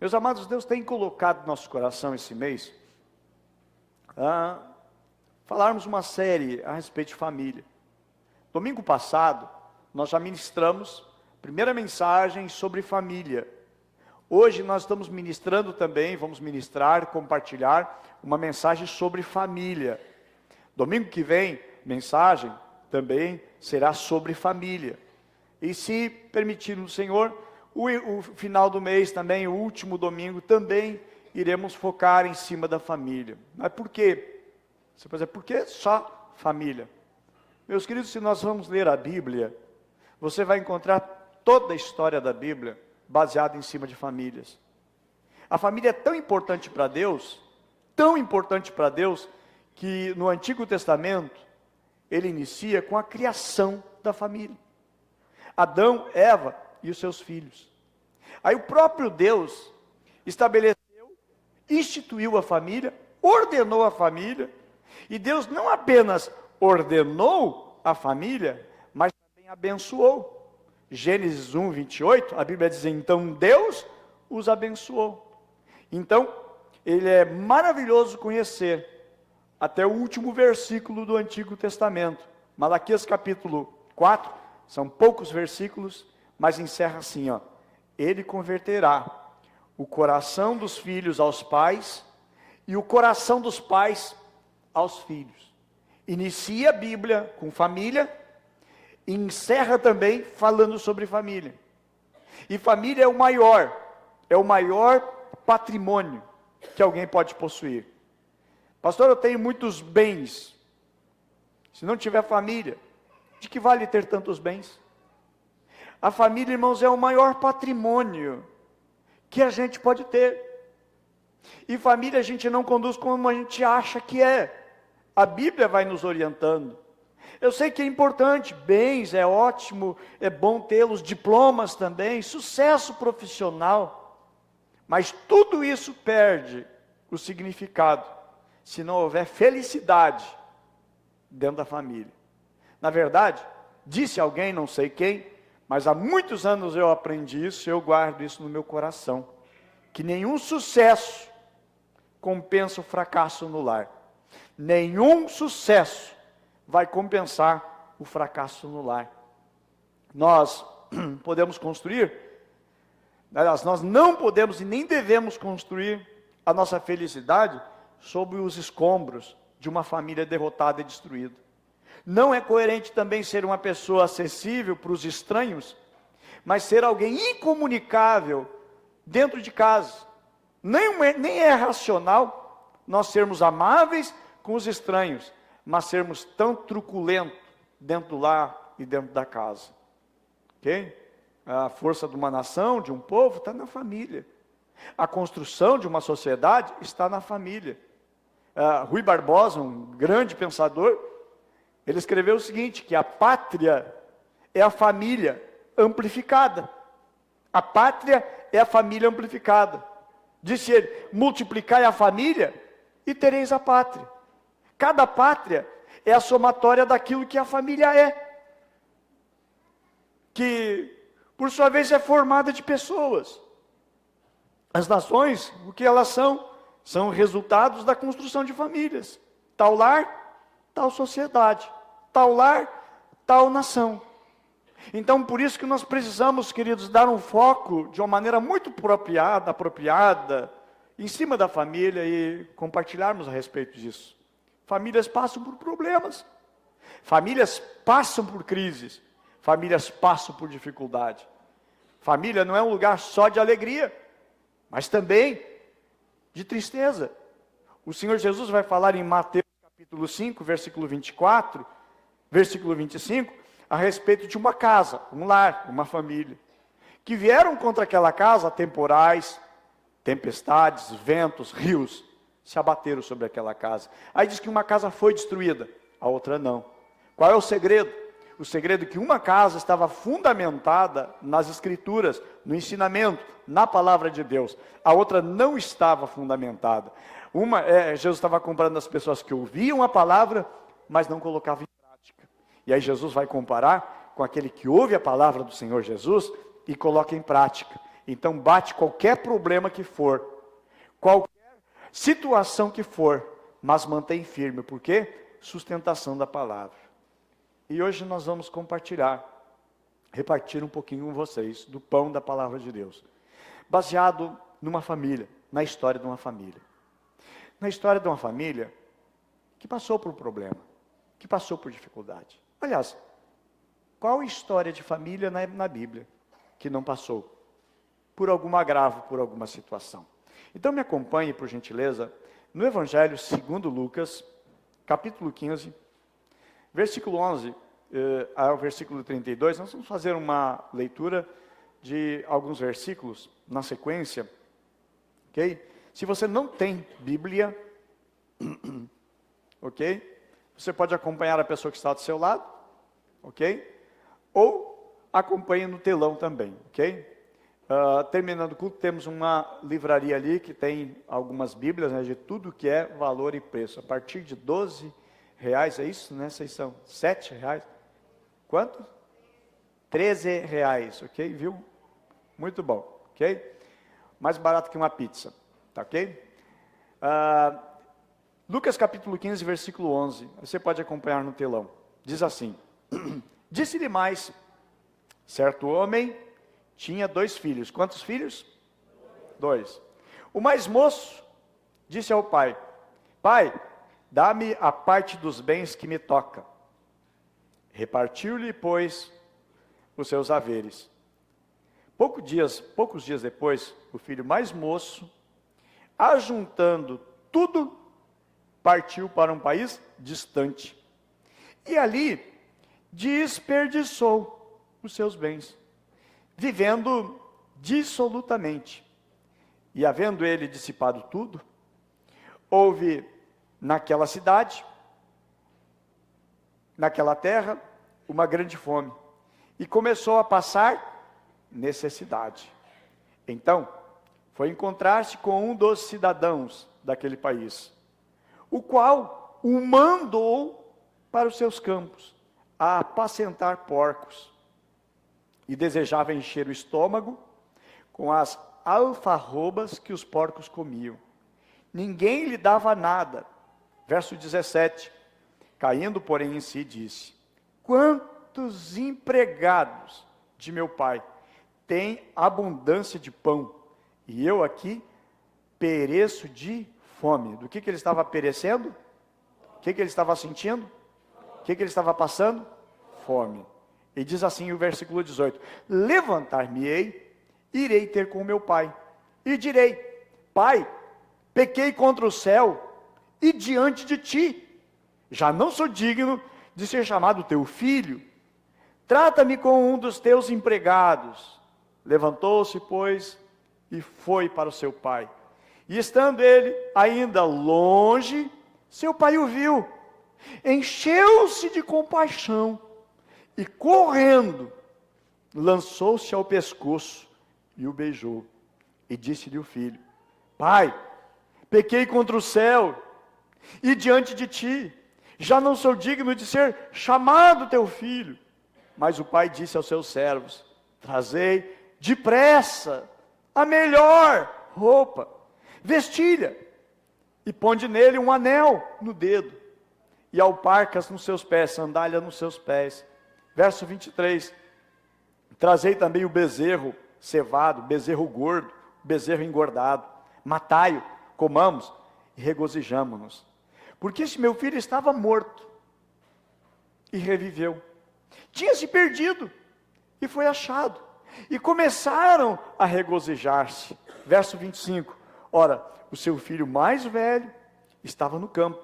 Meus amados, Deus tem colocado no nosso coração esse mês falarmos uma série a respeito de família. Domingo passado, nós já ministramos a primeira mensagem sobre família. Hoje nós estamos ministrando também, vamos ministrar, compartilhar uma mensagem sobre família. Domingo que vem, mensagem também será sobre família. E se permitir o Senhor, o final do mês também, o último domingo, também iremos focar em cima da família. Mas por quê? Você pode dizer, por que só família? Meus queridos, se nós vamos ler a Bíblia, você vai encontrar toda a história da Bíblia baseada em cima de famílias. A família é tão importante para Deus, que no Antigo Testamento, ele inicia com a criação da família. Adão, Eva e os seus filhos. Aí o próprio Deus estabeleceu, instituiu a família, ordenou a família, e Deus não apenas ordenou a família, mas também abençoou. Gênesis 1, 28, a Bíblia diz, então Deus os abençoou. Então, ele é maravilhoso conhecer até o último versículo do Antigo Testamento. Malaquias capítulo 4, são poucos versículos, mas encerra assim, ó. Ele converterá o coração dos filhos aos pais e o coração dos pais aos filhos. Inicia a Bíblia com família e encerra também falando sobre família. E família é o maior patrimônio que alguém pode possuir. Pastor, eu tenho muitos bens. Se não tiver família, de que vale ter tantos bens? A família, irmãos, é o maior patrimônio que a gente pode ter. E família a gente não conduz como a gente acha que é. A Bíblia vai nos orientando. Eu sei que é importante, bens, é ótimo, é bom tê-los, diplomas também, sucesso profissional. Mas tudo isso perde o significado se não houver felicidade dentro da família. Na verdade, disse alguém, não sei quem, mas há muitos anos eu aprendi isso, eu guardo isso no meu coração, que nenhum sucesso compensa o fracasso no lar. Nenhum sucesso vai compensar o fracasso no lar. Nós podemos construir, aliás, nós não podemos e nem devemos construir a nossa felicidade sobre os escombros de uma família derrotada e destruída. Não é coerente também ser uma pessoa acessível para os estranhos, mas ser alguém incomunicável dentro de casa. Nem é racional nós sermos amáveis com os estranhos, mas sermos tão truculentos dentro do lar e dentro da casa. Ok? A força de uma nação, de um povo, está na família. A construção de uma sociedade está na família. Rui Barbosa, um grande pensador, ele escreveu o seguinte, que a pátria é a família amplificada. A pátria é a família amplificada. Disse ele, multiplicai a família e tereis a pátria. Cada pátria é a somatória daquilo que a família é. Que, por sua vez, é formada de pessoas. As nações, o que elas são? São resultados da construção de famílias. Tal lar, tal sociedade. Tal lar, tal nação. Então, por isso que nós precisamos, queridos, dar um foco de uma maneira muito apropriada, em cima da família e compartilharmos a respeito disso. Famílias passam por problemas. Famílias passam por crises. Famílias passam por dificuldade. Família não é um lugar só de alegria, mas também de tristeza. O Senhor Jesus vai falar em Mateus capítulo 5, versículo 24, versículo 25, a respeito de uma casa, um lar, uma família, que vieram contra aquela casa temporais, tempestades, ventos, rios, se abateram sobre aquela casa. Aí diz que uma casa foi destruída, a outra não. Qual é o segredo? O segredo é que uma casa estava fundamentada nas Escrituras, no ensinamento, na palavra de Deus. A outra não estava fundamentada. Jesus estava comparando as pessoas que ouviam a palavra, mas não colocavam em prática. E aí Jesus vai comparar com aquele que ouve a palavra do Senhor Jesus e coloca em prática. Então bate qualquer problema que for, qualquer situação que for, mas mantém firme. Por quê? Sustentação da palavra. E hoje nós vamos repartir um pouquinho com vocês do pão da palavra de Deus, baseado numa família, na história de uma família. Na história de uma família que passou por um problema, que passou por dificuldade. Aliás, qual história de família na Bíblia que não passou por algum agravo, por alguma situação? Então me acompanhe, por gentileza, no Evangelho segundo Lucas, capítulo 15, versículo 11 ao versículo 32. Nós vamos fazer uma leitura de alguns versículos na sequência, ok? Se você não tem Bíblia, ok? Você pode acompanhar a pessoa que está do seu lado, ok? Ou acompanhe no telão também, ok? Terminando o culto, temos uma livraria ali que tem algumas Bíblias, né, de tudo que é valor e preço. A partir de R$12, é isso, né? Vocês são R$7. Quanto? R$13, ok? Viu? Muito bom, ok? Mais barato que uma pizza, tá ok? Lucas capítulo 15, versículo 11. Você pode acompanhar no telão. Diz assim: Disse-lhe mais, certo homem tinha 2 filhos. Quantos filhos? 2. O mais moço disse ao pai: Pai, dá-me a parte dos bens que me toca. Repartiu-lhe, pois, os seus haveres. Poucos dias depois, o filho mais moço, ajuntando tudo, partiu para um país distante. E ali desperdiçou os seus bens, vivendo dissolutamente. E havendo ele dissipado tudo, houve naquela cidade, naquela terra, uma grande fome. E começou a passar necessidade. Então, foi encontrar-se com um dos cidadãos daquele país, o qual o mandou para os seus campos, a apacentar porcos. E desejava encher o estômago com as alfarrobas que os porcos comiam. Ninguém lhe dava nada. Verso 17. Caindo, porém, em si, disse: Quantos empregados de meu pai têm abundância de pão, e eu aqui pereço de fome. Do que ele estava perecendo? O que ele estava sentindo? O que ele estava passando? Fome. E diz assim o versículo 18: Levantar-me-ei, irei ter com meu pai, e direi: Pai, pequei contra o céu e diante de ti, já não sou digno de ser chamado teu filho. Trata-me com um dos teus empregados. Levantou-se, pois, e foi para o seu pai. E estando ele ainda longe, seu pai o viu, encheu-se de compaixão, e correndo, lançou-se ao pescoço e o beijou. E disse-lhe o filho: Pai, pequei contra o céu e diante de ti, já não sou digno de ser chamado teu filho. Mas o pai disse aos seus servos: Trazei depressa a melhor roupa, vestilha, e ponde nele um anel no dedo, e alparcas nos seus pés, sandália nos seus pés. Verso 23. Trazei também o bezerro cevado, bezerro gordo, bezerro engordado. Matai-o, comamos e regozijamo-nos. Porque esse meu filho estava morto e reviveu. Tinha se perdido e foi achado. E começaram a regozijar-se. Verso 25. Ora, o seu filho mais velho estava no campo.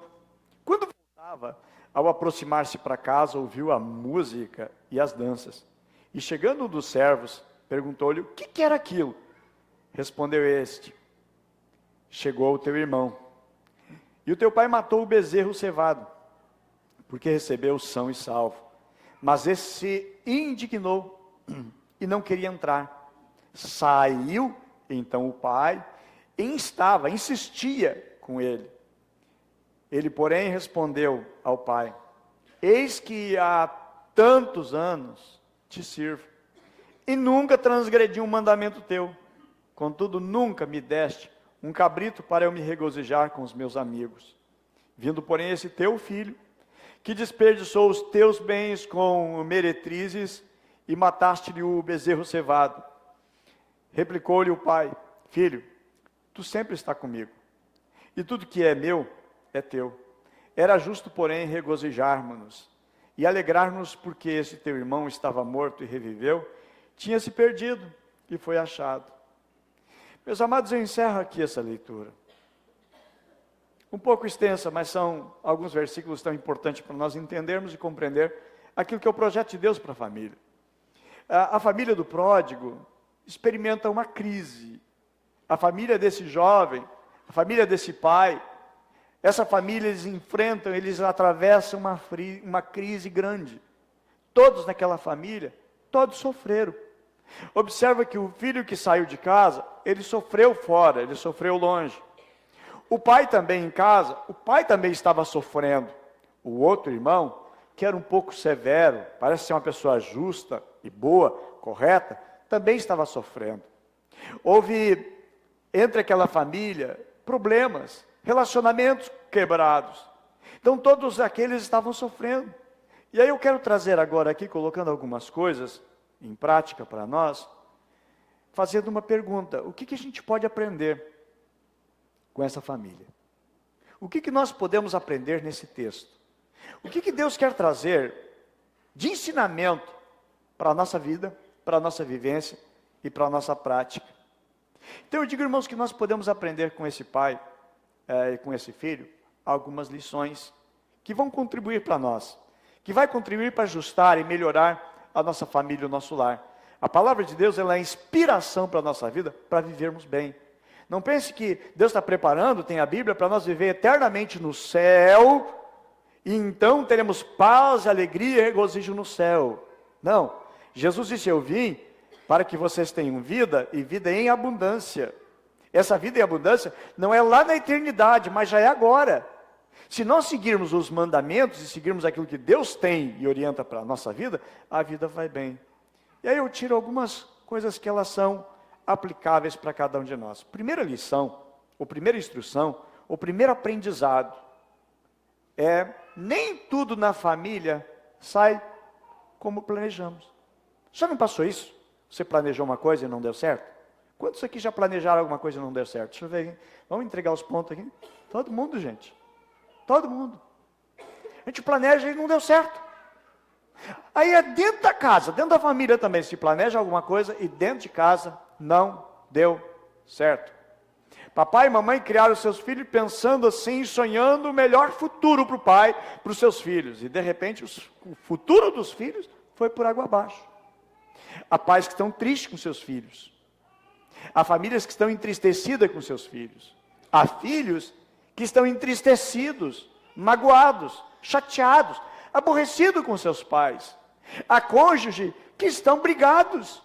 Quando voltava, ao aproximar-se para casa, ouviu a música e as danças. E chegando um dos servos, perguntou-lhe o que era aquilo. Respondeu este: Chegou o teu irmão, e o teu pai matou o bezerro cevado, porque recebeu são e salvo. Mas esse se indignou e não queria entrar. Saiu então o pai e insistia com ele. Ele, porém, respondeu ao pai: Eis que há tantos anos te sirvo, e nunca transgredi um mandamento teu, contudo nunca me deste um cabrito para eu me regozijar com os meus amigos. Vindo, porém, esse teu filho, que desperdiçou os teus bens com meretrizes, e mataste-lhe o bezerro cevado. Replicou-lhe o pai: filho, tu sempre está comigo, e tudo que é meu é teu. Era justo, porém, regozijarmos-nos e alegrarmos, porque esse teu irmão estava morto e reviveu, tinha se perdido e foi achado. Meus amados, eu encerro aqui essa leitura. Um pouco extensa, mas são alguns versículos tão importantes para nós entendermos e compreender aquilo que é o projeto de Deus para a família. A família do pródigo experimenta uma crise. A família desse jovem, a família desse pai, essa família eles atravessam uma crise grande. Todos naquela família, todos sofreram. Observa que o filho que saiu de casa, ele sofreu fora, ele sofreu longe. O pai também em casa, o pai também estava sofrendo. O outro irmão, que era um pouco severo, parece ser uma pessoa justa e boa, correta, também estava sofrendo. Houve, entre aquela família, problemas, relacionamentos quebrados. Então todos aqueles estavam sofrendo. E aí eu quero trazer agora aqui, colocando algumas coisas em prática para nós, fazendo uma pergunta: o que a gente pode aprender com essa família? O que nós podemos aprender nesse texto? O que Deus quer trazer de ensinamento para a nossa vida, para a nossa vivência e para a nossa prática? Então eu digo, irmãos, que nós podemos aprender com esse pai e com esse filho algumas lições que vão contribuir para nós, que vai contribuir para ajustar e melhorar a nossa família e o nosso lar. A palavra de Deus, ela é inspiração para a nossa vida, para vivermos bem. Não pense que Deus está preparando, tem a Bíblia, para nós viver eternamente no céu, e então teremos paz, alegria e regozijo no céu. Não, Jesus disse: eu vim para que vocês tenham vida, e vida em abundância. Essa vida em abundância não é lá na eternidade, mas já é agora. Se nós seguirmos os mandamentos e seguirmos aquilo que Deus tem e orienta para a nossa vida, a vida vai bem. E aí eu tiro algumas coisas que elas são aplicáveis para cada um de nós. Primeira lição, ou primeira instrução, ou primeiro aprendizado, nem tudo na família sai como planejamos. Já não passou isso? Você planejou uma coisa e não deu certo? Quantos aqui já planejaram alguma coisa e não deu certo? Deixa eu ver, hein? Vamos entregar os pontos aqui? Todo mundo, gente. Todo mundo. A gente planeja e não deu certo. Aí é dentro da casa, dentro da família também, se planeja alguma coisa e dentro de casa não deu certo. Papai e mamãe criaram seus filhos pensando assim, sonhando o melhor futuro para o pai, para os seus filhos. E de repente o futuro dos filhos foi por água abaixo. Há pais que estão tristes com seus filhos. Há famílias que estão entristecidas com seus filhos. Há filhos que estão entristecidos, magoados, chateados, aborrecidos com seus pais. Há cônjuges que estão brigados.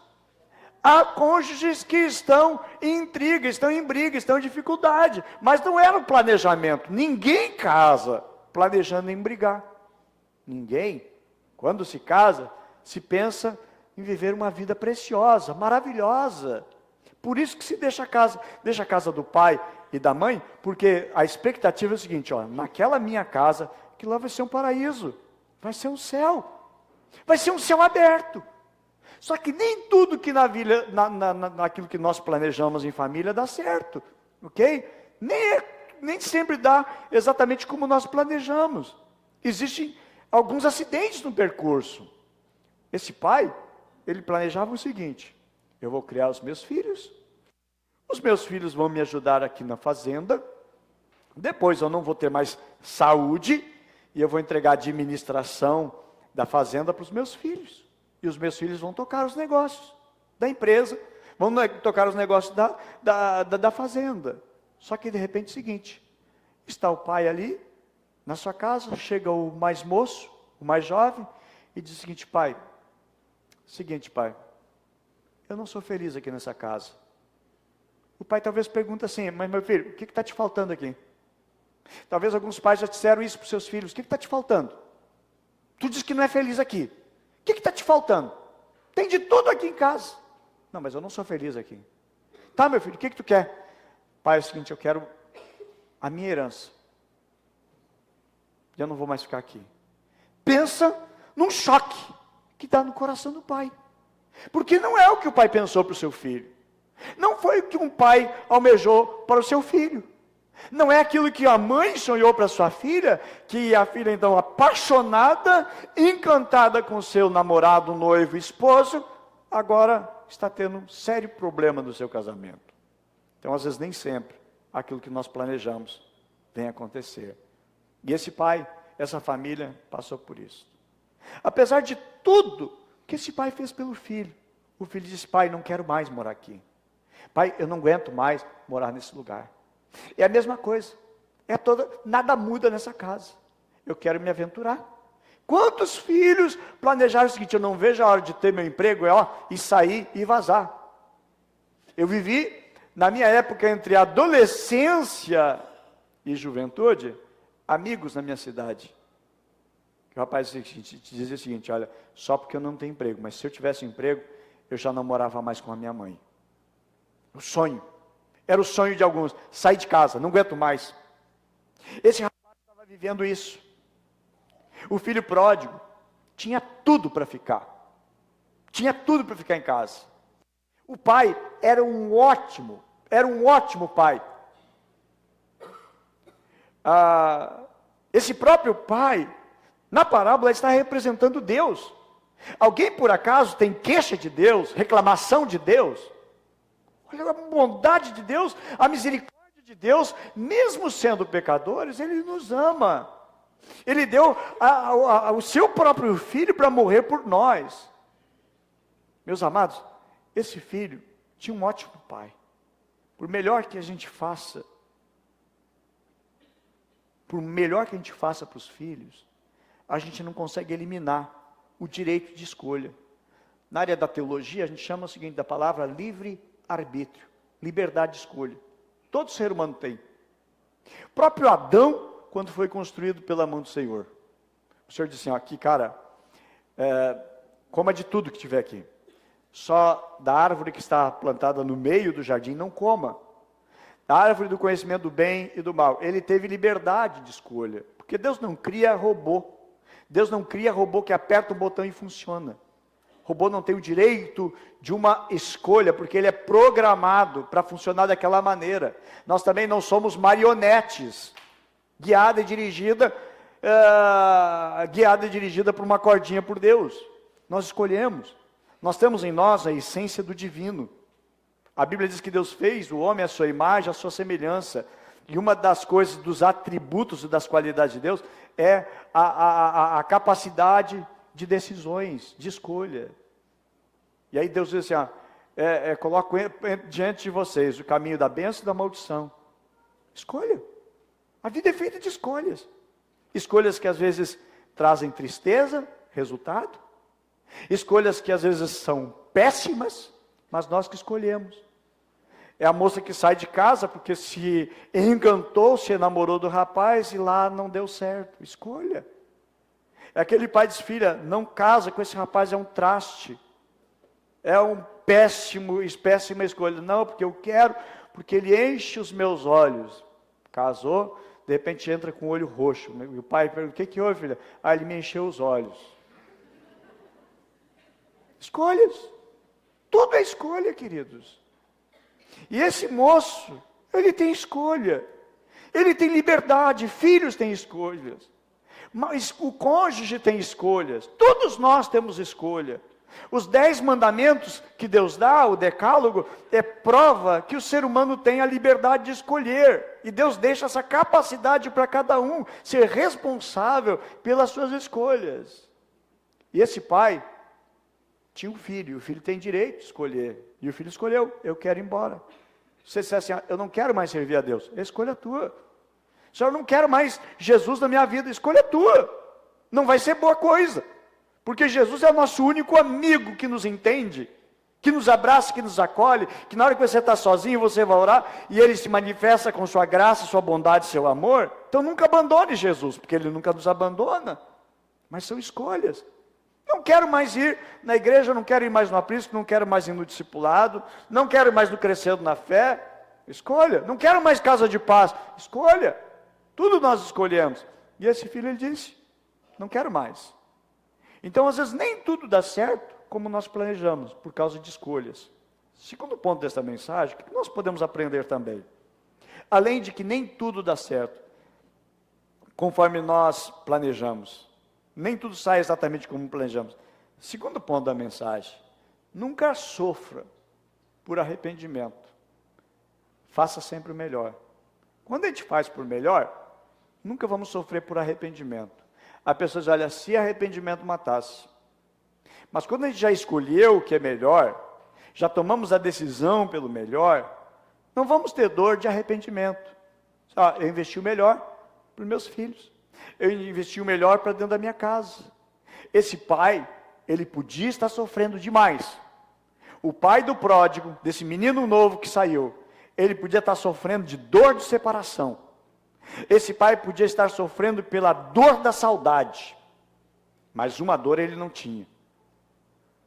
Há cônjuges que estão em intriga, estão em briga, estão em dificuldade. Mas não era um planejamento. Ninguém casa planejando em brigar. Ninguém, quando se casa, se pensa em viver uma vida preciosa, maravilhosa. Por isso que se deixa a casa do pai e da mãe, porque a expectativa é o seguinte: naquela minha casa, que lá vai ser um paraíso, vai ser um céu, vai ser um céu aberto. Só que nem tudo que naquilo que nós planejamos em família dá certo, ok? Nem sempre dá exatamente como nós planejamos. Existem alguns acidentes no percurso. Esse pai, ele planejava o seguinte: eu vou criar os meus filhos vão me ajudar aqui na fazenda, depois eu não vou ter mais saúde, e eu vou entregar a administração da fazenda para os meus filhos. E os meus filhos vão tocar os negócios da empresa, vão tocar os negócios da fazenda. Só que de repente é o seguinte: está o pai ali, na sua casa, chega o mais moço, o mais jovem, e diz o seguinte: pai, eu não sou feliz aqui nessa casa. O pai talvez pergunta assim: mas meu filho, o que está te faltando aqui? Talvez alguns pais já disseram isso para os seus filhos: o que está te faltando? Tu diz que não é feliz aqui. O que está te faltando? Tem de tudo aqui em casa. Não, mas eu não sou feliz aqui. Tá, meu filho, o que tu quer? Pai, é o seguinte, eu quero a minha herança. Eu não vou mais ficar aqui. Pensa num choque que dá no coração do pai. Porque não é o que o pai pensou para o seu filho. Não foi o que um pai almejou para o seu filho. Não é aquilo que a mãe sonhou para sua filha, que a filha então apaixonada, encantada com seu namorado, noivo, esposo, agora está tendo um sério problema no seu casamento. Então, às vezes, nem sempre aquilo que nós planejamos vem acontecer. E esse pai, essa família, passou por isso. Apesar de tudo que esse pai fez pelo filho, o filho disse, pai, não quero mais morar aqui. Pai, eu não aguento mais morar nesse lugar. É a mesma coisa. Nada muda nessa casa. Eu quero me aventurar. Quantos filhos planejaram o seguinte, eu não vejo a hora de ter meu emprego, e sair e vazar. Eu vivi, na minha época, entre adolescência e juventude, amigos na minha cidade. O rapaz dizia o seguinte, olha, só porque eu não tenho emprego, mas se eu tivesse emprego, eu já não morava mais com a minha mãe. O sonho. Era o sonho de alguns. Sair de casa, não aguento mais. Esse rapaz estava vivendo isso. O filho pródigo tinha tudo para ficar. Tinha tudo para ficar em casa. O pai era um ótimo pai. Esse próprio pai, na parábola, está representando Deus. Alguém por acaso tem queixa de Deus, reclamação de Deus? Olha a bondade de Deus, a misericórdia de Deus, mesmo sendo pecadores, Ele nos ama. Ele deu o seu próprio filho para morrer por nós. Meus amados, esse filho tinha um ótimo pai. Por melhor que a gente faça, para os filhos, a gente não consegue eliminar o direito de escolha. Na área da teologia, a gente chama o seguinte, da palavra livre-arbítrio, liberdade de escolha. Todo ser humano tem. O próprio Adão, quando foi construído pela mão do Senhor, o Senhor disse assim, aqui cara, coma de tudo que tiver aqui. Só da árvore que está plantada no meio do jardim, não coma. Da árvore do conhecimento do bem e do mal. Ele teve liberdade de escolha. Porque Deus não cria robô. Deus não cria robô que aperta o botão e funciona. O robô não tem o direito de uma escolha, porque ele é programado para funcionar daquela maneira. Nós também não somos marionetes, guiada e dirigida por uma cordinha por Deus. Nós escolhemos. Nós temos em nós a essência do divino. A Bíblia diz que Deus fez o homem à sua imagem, à sua semelhança. E uma das coisas, dos atributos e das qualidades de Deus, é a capacidade de decisões, de escolha. E aí Deus diz assim, coloco diante de vocês o caminho da bênção e da maldição. Escolha. A vida é feita de escolhas. Escolhas que às vezes trazem tristeza, resultado. Escolhas que às vezes são péssimas, mas nós que escolhemos. É a moça que sai de casa porque se encantou, se enamorou do rapaz e lá não deu certo. Escolha. É aquele pai que diz, filha, não casa com esse rapaz, é um traste. É péssima escolha. Não, porque eu quero, porque ele enche os meus olhos. Casou, de repente entra com o olho roxo. E o pai pergunta, o que houve, filha? Ele me encheu os olhos. Escolhas. Tudo é escolha, queridos. E esse moço, ele tem escolha. Ele tem liberdade, filhos têm escolhas. Mas o cônjuge tem escolhas. Todos nós temos escolha. Os 10 mandamentos que Deus dá, o decálogo, é prova que o ser humano tem a liberdade de escolher. E Deus deixa essa capacidade para cada um ser responsável pelas suas escolhas. E esse pai tinha um filho, e o filho tem direito de escolher. E o filho escolheu, eu quero ir embora. Você disse assim, eu não quero mais servir a Deus. Escolha a tua. Senhor, eu não quero mais Jesus na minha vida. Escolha a tua. Não vai ser boa coisa. Porque Jesus é o nosso único amigo que nos entende, que nos abraça, que nos acolhe, que na hora que você está sozinho, você vai orar, e Ele se manifesta com sua graça, sua bondade, seu amor. Então nunca abandone Jesus, porque Ele nunca nos abandona. Mas são escolhas. Não quero mais ir na igreja, não quero ir mais no aprisco, não quero mais ir no discipulado, não quero mais no crescendo na fé. Escolha. Não quero mais casa de paz. Escolha. Tudo nós escolhemos. E esse filho, ele disse, não quero mais. Então, às vezes, nem tudo dá certo como nós planejamos, por causa de escolhas. Segundo ponto dessa mensagem, o que nós podemos aprender também? Além de que nem tudo dá certo, conforme nós planejamos. Nem tudo sai exatamente como planejamos. Segundo ponto da mensagem, nunca sofra por arrependimento. Faça sempre o melhor. Quando a gente faz por melhor, nunca vamos sofrer por arrependimento. A pessoa diz, olha, se arrependimento matasse. Mas quando a gente já escolheu o que é melhor, já tomamos a decisão pelo melhor, não vamos ter dor de arrependimento. Eu investi o melhor para os meus filhos. Eu investi o melhor para dentro da minha casa. Esse pai, ele podia estar sofrendo demais. O pai do pródigo, desse menino novo que saiu, ele podia estar sofrendo de dor de separação. Esse pai podia estar sofrendo pela dor da saudade. Mas uma dor ele não tinha.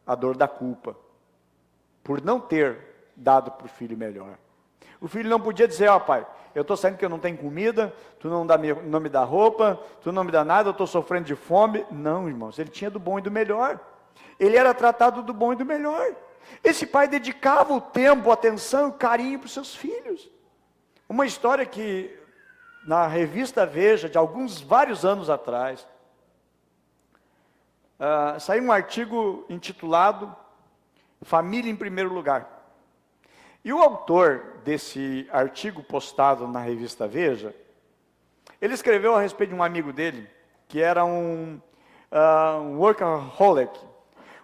A dor da culpa. Por não ter dado para o filho melhor. O filho não podia dizer, ó pai, eu estou saindo que eu não tenho comida, tu não me dá roupa, tu não me dá nada, eu estou sofrendo de fome. Não, irmãos, ele tinha do bom e do melhor. Ele era tratado do bom e do melhor. Esse pai dedicava o tempo, a atenção, o carinho para os seus filhos. Uma história que, na revista Veja, de vários anos atrás, saiu um artigo intitulado Família em Primeiro Lugar. E o autor desse artigo postado na revista Veja, ele escreveu a respeito de um amigo dele, que era um workaholic.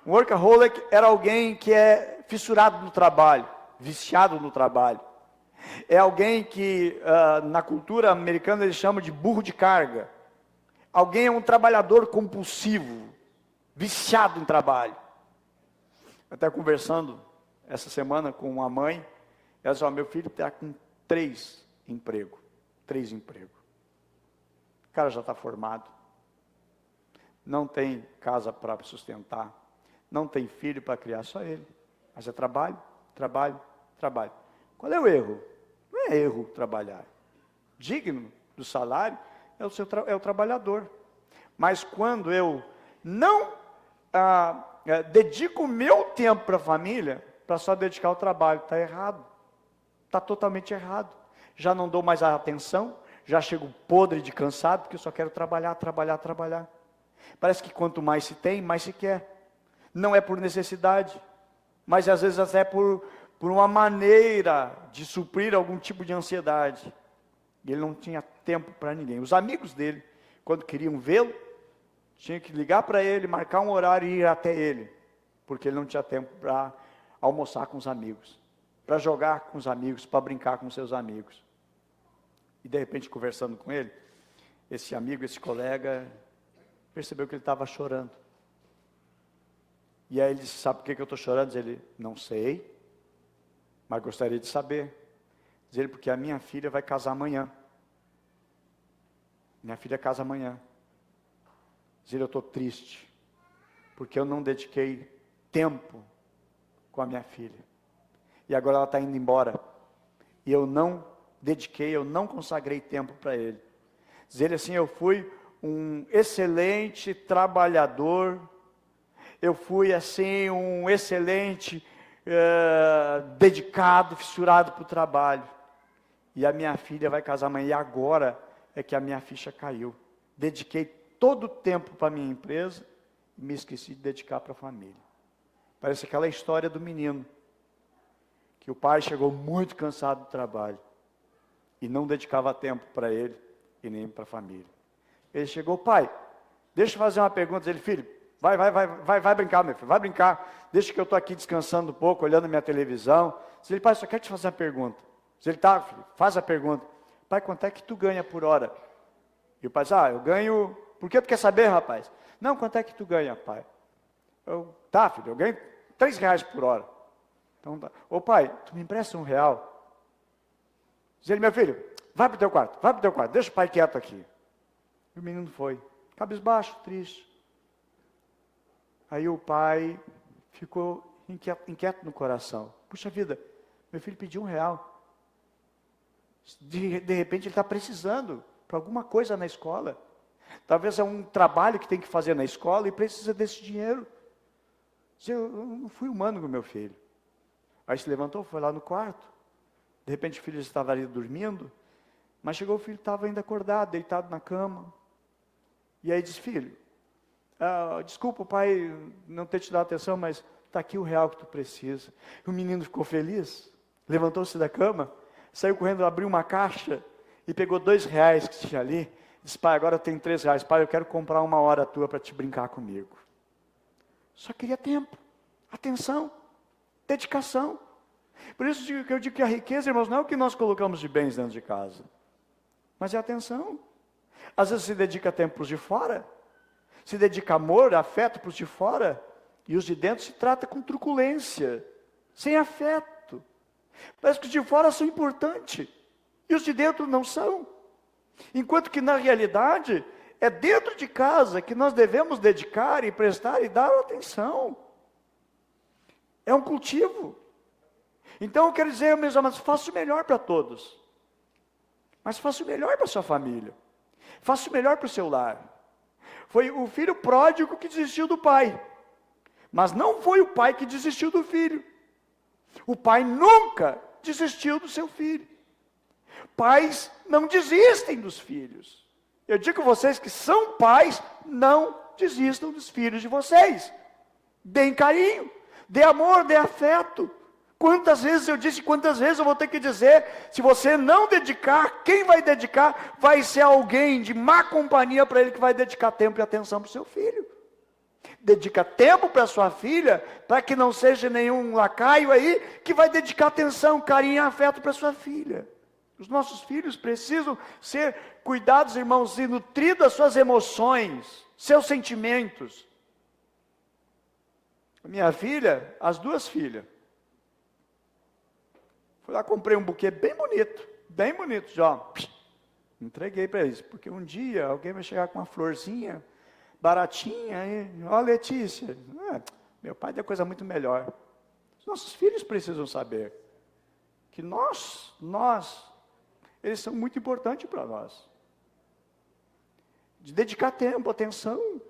Um workaholic era alguém que é fissurado no trabalho, viciado no trabalho. É alguém que, na cultura americana, eles chamam de burro de carga. Alguém é um trabalhador compulsivo, viciado em trabalho. Até conversando essa semana com uma mãe, ela disse, meu filho está com 3 empregos. 3 empregos. O cara já está formado. Não tem casa para sustentar. Não tem filho para criar, só ele. Mas é trabalho, trabalho, trabalho. Qual é o erro? Não é erro trabalhar. Digno do salário é o trabalhador. Mas quando eu não dedico o meu tempo para a família, para só dedicar ao trabalho, está errado. Está totalmente errado. Já não dou mais a atenção, já chego podre de cansado, porque eu só quero trabalhar, trabalhar, trabalhar. Parece que quanto mais se tem, mais se quer. Não é por necessidade, mas às vezes até por uma maneira de suprir algum tipo de ansiedade. E ele não tinha tempo para ninguém. Os amigos dele, quando queriam vê-lo, tinham que ligar para ele, marcar um horário e ir até ele, porque ele não tinha tempo para almoçar com os amigos, para jogar com os amigos, para brincar com seus amigos. E de repente, conversando com ele, esse amigo, esse colega, percebeu que ele estava chorando. E aí ele disse, sabe por que eu estou chorando? Diz ele, não sei, mas gostaria de saber. Diz ele, porque a minha filha vai casar amanhã. Minha filha casa amanhã. Diz ele, eu estou triste, porque eu não dediquei tempo com a minha filha. E agora ela está indo embora. E eu não dediquei, eu não consagrei tempo para ele. Diz ele assim, eu fui um excelente trabalhador, eu fui assim um excelente dedicado, fissurado para o trabalho. E a minha filha vai casar amanhã, e agora é que a minha ficha caiu. Dediquei todo o tempo para a minha empresa e me esqueci de dedicar para a família. Parece aquela história do menino, que o pai chegou muito cansado do trabalho e não dedicava tempo para ele e nem para a família. Ele chegou, pai, deixa eu fazer uma pergunta. Diz ele, filho, vai brincar, meu filho, vai brincar. Deixa que eu estou aqui descansando um pouco, olhando minha televisão. Diz ele, pai, só quero te fazer uma pergunta. Diz ele, tá, filho, faz a pergunta. Pai, quanto é que tu ganha por hora? E o pai diz, eu ganho... Por que tu quer saber, rapaz? Não, quanto é que tu ganha, pai? Tá, filho, eu ganho R$3 por hora. Então, tá. Ô pai, tu me empresta R$1? Diz ele, meu filho, vai para o teu quarto, deixa o pai quieto aqui. E o menino foi, cabisbaixo, triste. Aí o pai ficou inquieto no coração. Puxa vida, meu filho pediu R$1. De repente ele está precisando para alguma coisa na escola. Talvez é um trabalho que tem que fazer na escola e precisa desse dinheiro. Eu não fui humano com meu filho. Aí se levantou, foi lá no quarto. De repente o filho estava ali dormindo. Mas chegou, o filho estava ainda acordado, deitado na cama. E aí disse: filho, desculpa o pai não ter te dado atenção, mas está aqui o R$1 que tu precisa. E o menino ficou feliz, levantou-se da cama, saiu correndo, abriu uma caixa e pegou R$2 que tinha ali. Disse: pai, agora tem R$3. Pai, eu quero comprar 1 hora tua para te brincar comigo. Só queria tempo, atenção, dedicação. Por isso que eu digo que a riqueza, irmãos, não é o que nós colocamos de bens dentro de casa, mas é a atenção. Às vezes se dedica tempo para os de fora, se dedica amor, afeto para os de fora, e os de dentro se trata com truculência, sem afeto. Parece que os de fora são importantes, e os de dentro não são. Enquanto que na realidade, é dentro de casa que nós devemos dedicar e prestar e dar atenção. É um cultivo. Então eu quero dizer, meus amados, faça o melhor para todos. Mas faça o melhor para a sua família. Faça o melhor para o seu lar. Foi o filho pródigo que desistiu do pai. Mas não foi o pai que desistiu do filho. O pai nunca desistiu do seu filho. Pais não desistem dos filhos. Eu digo a vocês que são pais, não desistam dos filhos de vocês. Deem carinho, dê amor, dê afeto. Quantas vezes eu disse, quantas vezes eu vou ter que dizer, se você não dedicar, quem vai dedicar vai ser alguém de má companhia para ele que vai dedicar tempo e atenção para o seu filho. Dedica tempo para sua filha, para que não seja nenhum lacaio aí, que vai dedicar atenção, carinho e afeto para sua filha. Os nossos filhos precisam ser cuidados, irmãos, e nutridos as suas emoções, seus sentimentos. Minha filha, as 2 filhas, fui lá, comprei um buquê bem bonito já. Entreguei para eles, porque um dia alguém vai chegar com uma florzinha baratinha, e, ó, Letícia, meu pai deu coisa muito melhor. Os nossos filhos precisam saber que eles são muito importantes para nós. De dedicar tempo, atenção.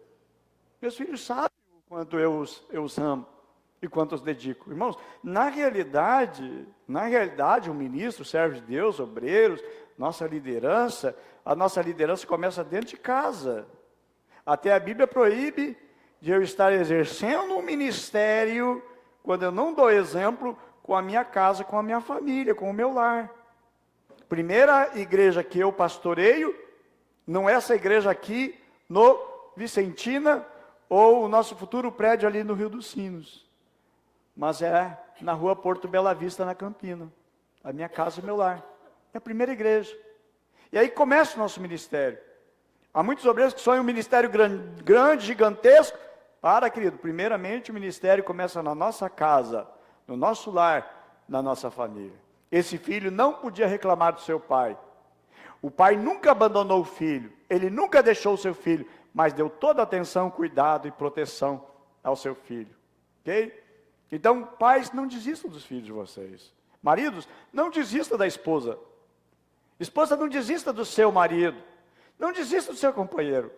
Meus filhos sabem o quanto eu os amo e quanto os dedico. Irmãos, na realidade, o ministro, o servo de Deus, obreiros, a nossa liderança começa dentro de casa. Até a Bíblia proíbe de eu estar exercendo um ministério quando eu não dou exemplo com a minha casa, com a minha família, com o meu lar. Primeira igreja que eu pastoreio, não é essa igreja aqui no Vicentina, ou o nosso futuro prédio ali no Rio dos Sinos, mas é na rua Porto Bela Vista, na Campina, a minha casa e meu lar. É a primeira igreja. E aí começa o nosso ministério. Há muitos obreiros que sonham um ministério grande, gigantesco. Querido, primeiramente o ministério começa na nossa casa, no nosso lar, na nossa família. Esse filho não podia reclamar do seu pai. O pai nunca abandonou o filho, ele nunca deixou o seu filho, mas deu toda a atenção, cuidado e proteção ao seu filho. Ok? Então, pais, não desistam dos filhos de vocês. Maridos, não desista da esposa. Esposa, não desista do seu marido. Não desista do seu companheiro.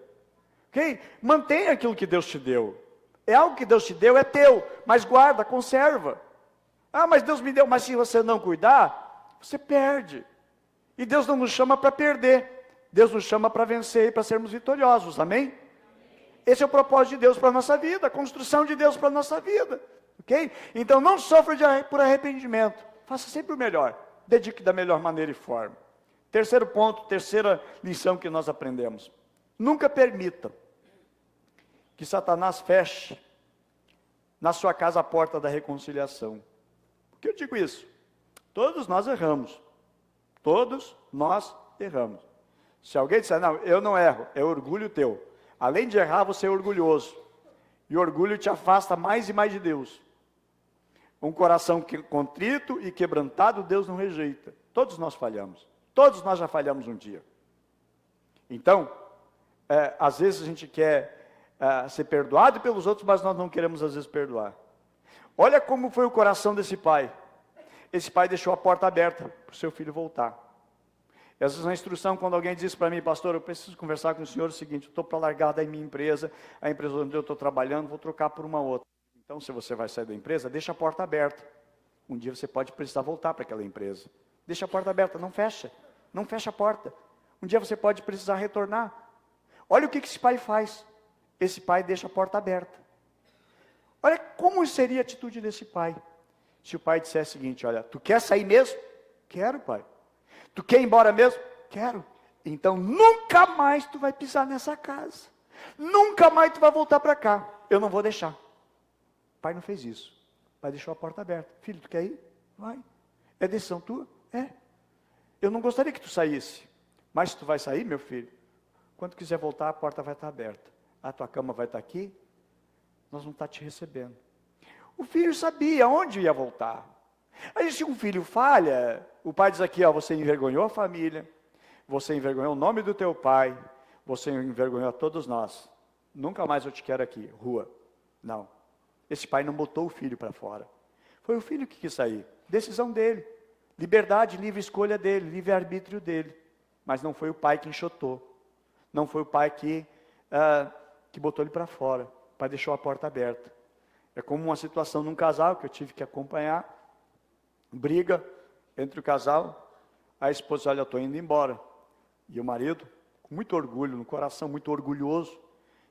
Ok? Mantenha aquilo que Deus te deu. É algo que Deus te deu, é teu, mas guarda, conserva. Mas Deus me deu, mas se você não cuidar, você perde. E Deus não nos chama para perder. Deus nos chama para vencer e para sermos vitoriosos, amém? Esse é o propósito de Deus para a nossa vida, a construção de Deus para a nossa vida, ok? Então não sofra por arrependimento, faça sempre o melhor, dedique da melhor maneira e forma. Terceiro ponto, terceira lição que nós aprendemos. Nunca permita que Satanás feche na sua casa a porta da reconciliação. Por que eu digo isso? Todos nós erramos. Todos nós erramos. Se alguém disser, não, eu não erro, é orgulho teu. Além de errar, você é orgulhoso. E o orgulho te afasta mais e mais de Deus. Um coração contrito e quebrantado, Deus não rejeita. Todos nós falhamos. Todos nós já falhamos um dia. Então, às vezes a gente quer ser perdoado pelos outros, mas nós não queremos às vezes perdoar. Olha como foi o coração desse pai. Esse pai deixou a porta aberta para o seu filho voltar. E às vezes na instrução, quando alguém diz para mim, pastor, eu preciso conversar com o senhor, é o seguinte, eu estou para largar da minha empresa, a empresa onde eu estou trabalhando, vou trocar por uma outra. Então, se você vai sair da empresa, deixa a porta aberta. Um dia você pode precisar voltar para aquela empresa. Deixa a porta aberta, não fecha. Não fecha a porta. Um dia você pode precisar retornar. Olha o que esse pai faz. Esse pai deixa a porta aberta. Olha como seria a atitude desse pai. Se o pai dissesse o seguinte, olha, tu quer sair mesmo? Quero, pai. Tu quer ir embora mesmo? Quero. Então nunca mais tu vai pisar nessa casa. Nunca mais tu vai voltar para cá. Eu não vou deixar. O pai não fez isso. O pai deixou a porta aberta. Filho, tu quer ir? Vai. É decisão tua? É. Eu não gostaria que tu saísse. Mas se tu vai sair, meu filho, quando quiser voltar, a porta vai estar aberta. A tua cama vai estar aqui. Nós vamos estar te recebendo. O filho sabia onde ia voltar. Aí se um filho falha, o pai diz aqui, ó, você envergonhou a família, você envergonhou o nome do teu pai, você envergonhou a todos nós. Nunca mais eu te quero aqui, rua. Não. Esse pai não botou o filho para fora. Foi o filho que quis sair. Decisão dele. Liberdade, livre escolha dele, livre-arbítrio dele. Mas não foi o pai que enxotou. Não foi o pai que botou ele para fora. O pai deixou a porta aberta. É como uma situação num casal que eu tive que acompanhar. Briga entre o casal. A esposa, olha, eu estou indo embora. E o marido, com muito orgulho no coração, muito orgulhoso,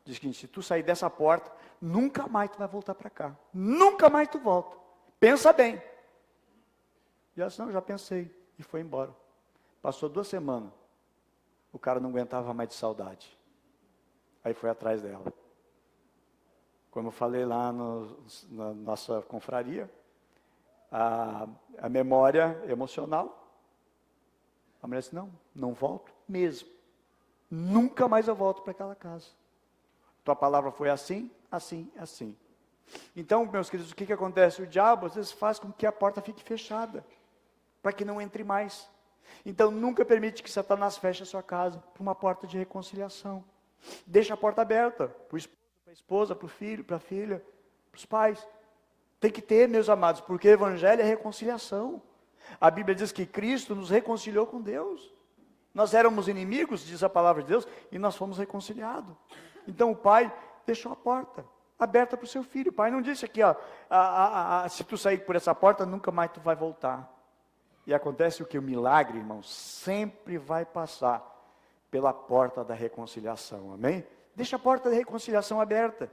diz que se tu sair dessa porta, nunca mais tu vai voltar para cá. Nunca mais tu volta. Pensa bem. E ela disse, não, já pensei. E foi embora. Passou 2 semanas. O cara não aguentava mais de saudade. Aí foi atrás dela. Como eu falei lá na nossa confraria, a memória emocional. A mulher disse, não volto mesmo. Nunca mais eu volto para aquela casa. Tua palavra foi assim, assim, assim. Então, meus queridos, o que acontece? O diabo às vezes faz com que a porta fique fechada, para que não entre mais. Então, nunca permite que Satanás feche a sua casa por uma porta de reconciliação. Deixa a porta aberta para o esposo, para a esposa, para o filho, para a filha, para os pais. Tem que ter, meus amados, porque o evangelho é reconciliação. A Bíblia diz que Cristo nos reconciliou com Deus. Nós éramos inimigos, diz a palavra de Deus, e nós fomos reconciliados. Então o pai deixou a porta aberta para o seu filho. O pai não disse aqui, ó, se tu sair por essa porta, nunca mais tu vai voltar. E acontece o que? O milagre, irmãos, sempre vai passar pela porta da reconciliação, amém? Deixa a porta da reconciliação aberta,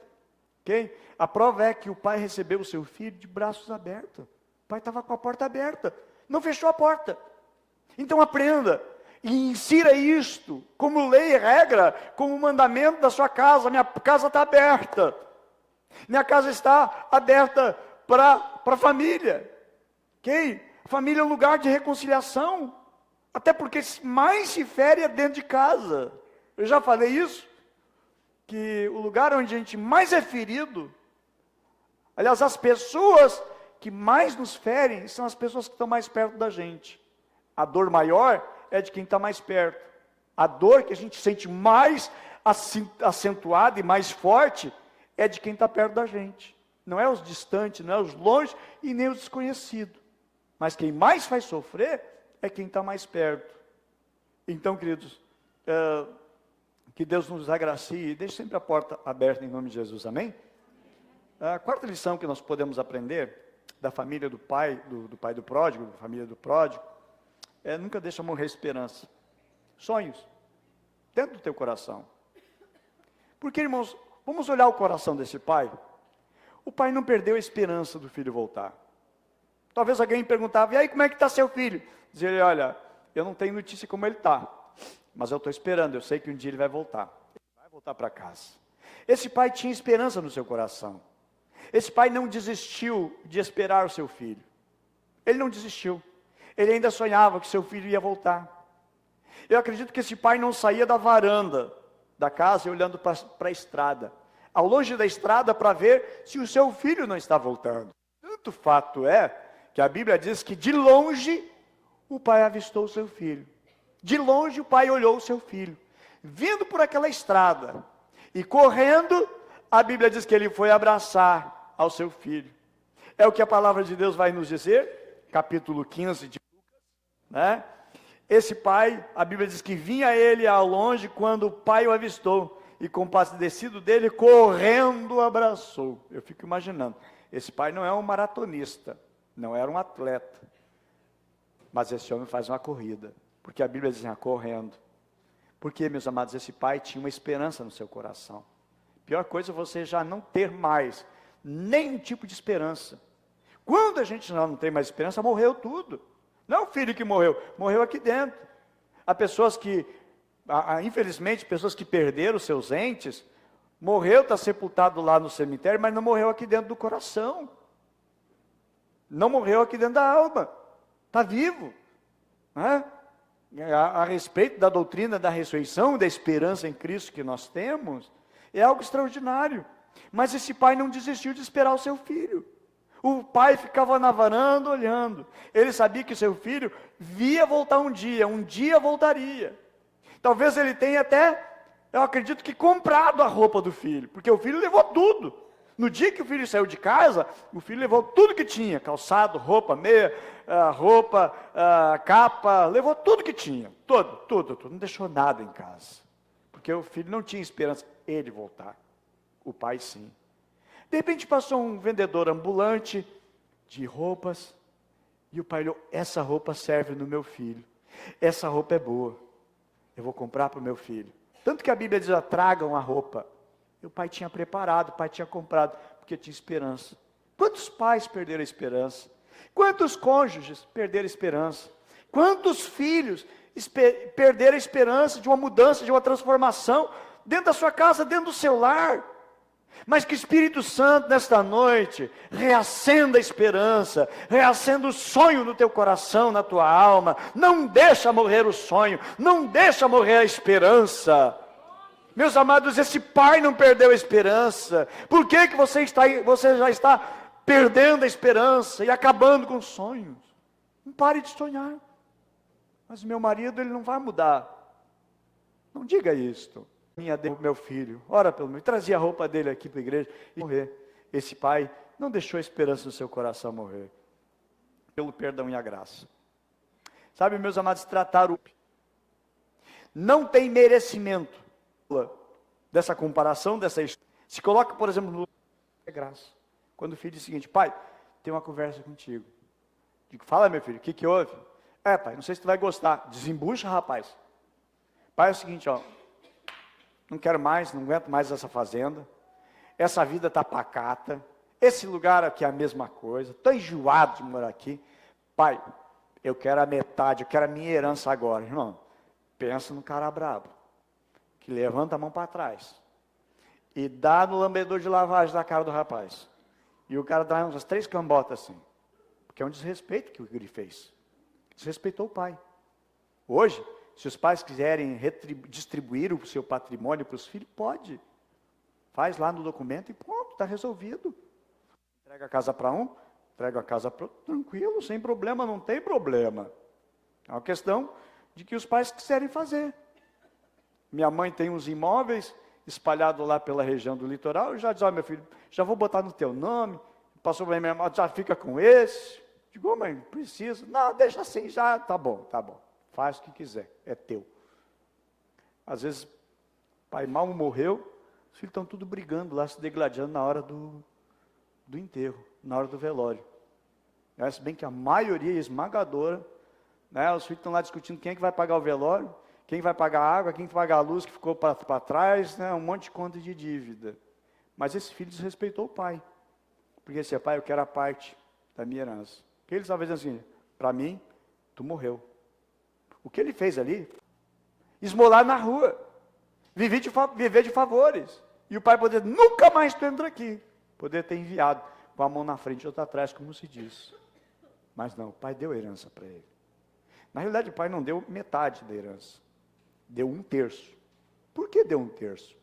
ok? A prova é que o pai recebeu o seu filho de braços abertos. O pai estava com a porta aberta, não fechou a porta. Então aprenda e insira isto como lei e regra, como mandamento da sua casa. Minha casa está aberta. Minha casa está aberta para a família, ok? Família é um lugar de reconciliação, até porque mais se fere é dentro de casa. Eu já falei isso, que o lugar onde a gente mais é ferido, aliás, as pessoas que mais nos ferem são as pessoas que estão mais perto da gente. A dor maior é de quem está mais perto. A dor que a gente sente mais acentuada e mais forte é de quem está perto da gente. Não é os distantes, não é os longe e nem os desconhecidos. Mas quem mais vai sofrer é quem está mais perto. Então, queridos, que Deus nos agracie e deixe sempre a porta aberta em nome de Jesus, amém? A quarta lição que nós podemos aprender da família do pai do pródigo, da família do pródigo, nunca deixa morrer a esperança. Sonhos, dentro do teu coração. Porque, irmãos, vamos olhar o coração desse pai. O pai não perdeu a esperança do filho voltar. Talvez alguém perguntava, e aí como é que está seu filho? Dizia ele, olha, eu não tenho notícia como ele está, mas eu estou esperando, eu sei que um dia ele vai voltar. Ele vai voltar para casa. Esse pai tinha esperança no seu coração. Esse pai não desistiu de esperar o seu filho. Ele não desistiu. Ele ainda sonhava que seu filho ia voltar. Eu acredito que esse pai não saía da varanda da casa e olhando para a estrada, ao longe da estrada para ver se o seu filho não está voltando. Tanto fato é que a Bíblia diz que de longe o pai avistou o seu filho. De longe o pai olhou o seu filho, vindo por aquela estrada e correndo A Bíblia diz que ele foi abraçar ao seu filho. É o que a palavra de Deus vai nos dizer, capítulo 15 de Lucas, né? Esse pai, a Bíblia diz que vinha ele ao longe quando o pai o avistou, e compadecido dele, correndo o abraçou. Eu fico imaginando, esse pai não é um maratonista, não era um atleta, mas esse homem faz uma corrida, porque a Bíblia diz, correndo. Porque, meus amados, esse pai tinha uma esperança no seu coração. Pior coisa é você já não ter mais nenhum tipo de esperança. Quando a gente já não tem mais esperança, morreu tudo. Não é o filho que morreu, morreu aqui dentro. Há pessoas que, infelizmente, pessoas que perderam seus entes, morreu, está sepultado lá no cemitério, mas não morreu aqui dentro do coração. Não morreu aqui dentro da alma. Está vivo. Né? A respeito da doutrina da ressurreição, da esperança em Cristo que nós temos, é algo extraordinário. Mas esse pai não desistiu de esperar o seu filho. O pai ficava na varanda olhando. Ele sabia que seu filho via voltar um dia voltaria. Talvez ele tenha até, eu acredito que comprado a roupa do filho, porque o filho levou tudo. No dia que o filho saiu de casa, o filho levou tudo que tinha, calçado, roupa, meia, capa, levou tudo que tinha, tudo, não deixou nada em casa. Porque o filho não tinha esperança ele voltar, o pai sim. De repente passou um vendedor ambulante de roupas, e o pai olhou, essa roupa serve no meu filho, essa roupa é boa, eu vou comprar para o meu filho. Tanto que a Bíblia diz, tragam a roupa. E o pai tinha preparado, o pai tinha comprado, porque tinha esperança. Quantos pais perderam a esperança? Quantos cônjuges perderam a esperança? Quantos filhos perderam a esperança de uma mudança, de uma transformação, dentro da sua casa, dentro do seu lar? Mas que o Espírito Santo, nesta noite, reacenda a esperança, reacenda o sonho no teu coração, na tua alma. Não deixa morrer o sonho, não deixa morrer a esperança. Meus amados, esse pai não perdeu a esperança. Por que você já está perdendo a esperança e acabando com os sonhos? Não pare de sonhar. Mas meu marido, ele não vai mudar. Não diga isto. Meu filho, ora pelo meu, trazia a roupa dele aqui para a igreja e morrer. Esse pai não deixou a esperança no seu coração morrer. Pelo perdão e a graça. Sabe, meus amados, tratar o não tem merecimento dessa comparação, dessa história. Se coloca, por exemplo, no é graça. Quando o filho diz o seguinte, pai, tem uma conversa contigo. Digo, fala meu filho, o que houve? Pai, não sei se tu vai gostar. Desembucha, rapaz. Pai, é o seguinte, não quero mais, não aguento mais essa fazenda. Essa vida está pacata. Esse lugar aqui é a mesma coisa. Estou enjoado de morar aqui. Pai, eu quero a metade, eu quero a minha herança agora. Irmão, pensa no cara brabo, que levanta a mão para trás e dá no lambedor de lavagem da cara do rapaz. E o cara dá umas 3 cambotas assim. Porque é um desrespeito que ele fez. Desrespeitou o pai. Hoje, se os pais quiserem distribuir o seu patrimônio para os filhos, pode. Faz lá no documento e pronto, está resolvido. Entrega a casa para um, entrega a casa para outro, tranquilo, sem problema, não tem problema. É uma questão de que os pais quiserem fazer. Minha mãe tem uns imóveis espalhados lá pela região do litoral, eu já diz, meu filho, já vou botar no teu nome, passou para minha mãe, já fica com esse. Digo, mãe, precisa. Não, deixa assim, já, tá bom. Faz o que quiser, é teu. Às vezes, pai mal morreu, os filhos estão tudo brigando lá, se degladiando na hora do enterro, na hora do velório. Se bem que a maioria esmagadora, né, os filhos estão lá discutindo quem é que vai pagar o velório, quem vai pagar a água, quem vai pagar a luz que ficou para trás, né, um monte de conta de dívida. Mas esse filho desrespeitou o pai. Porque esse pai, eu quero a parte da minha herança. Porque ele estava dizendo assim, para mim, tu morreu. O que ele fez ali? Esmolar na rua. Viver de favores. E o pai poder, nunca mais tu entra aqui. Poder ter enviado com a mão na frente e outra atrás, como se diz. Mas não, o pai deu a herança para ele. Na realidade, o pai não deu metade da herança. Deu 1/3. Por que deu 1/3?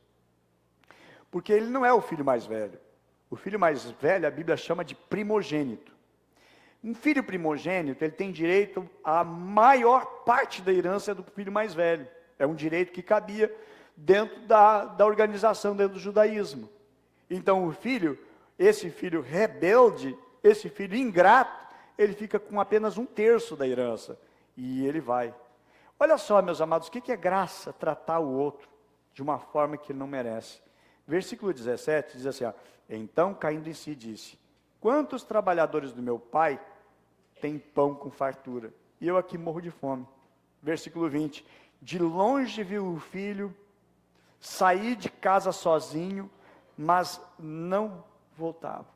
Porque ele não é o filho mais velho. O filho mais velho, a Bíblia chama de primogênito. Um filho primogênito, ele tem direito à maior parte da herança do filho mais velho. É um direito que cabia dentro da organização, dentro do judaísmo. Então o filho, esse filho rebelde, esse filho ingrato, ele fica com apenas 1/3 da herança. E ele vai. Olha só, meus amados, o que é graça? Tratar o outro de uma forma que ele não merece. Versículo 17 diz assim, ó, então caindo em si disse, quantos trabalhadores do meu pai têm pão com fartura? E eu aqui morro de fome. Versículo 20, de longe viu o filho sair de casa sozinho, mas não voltava.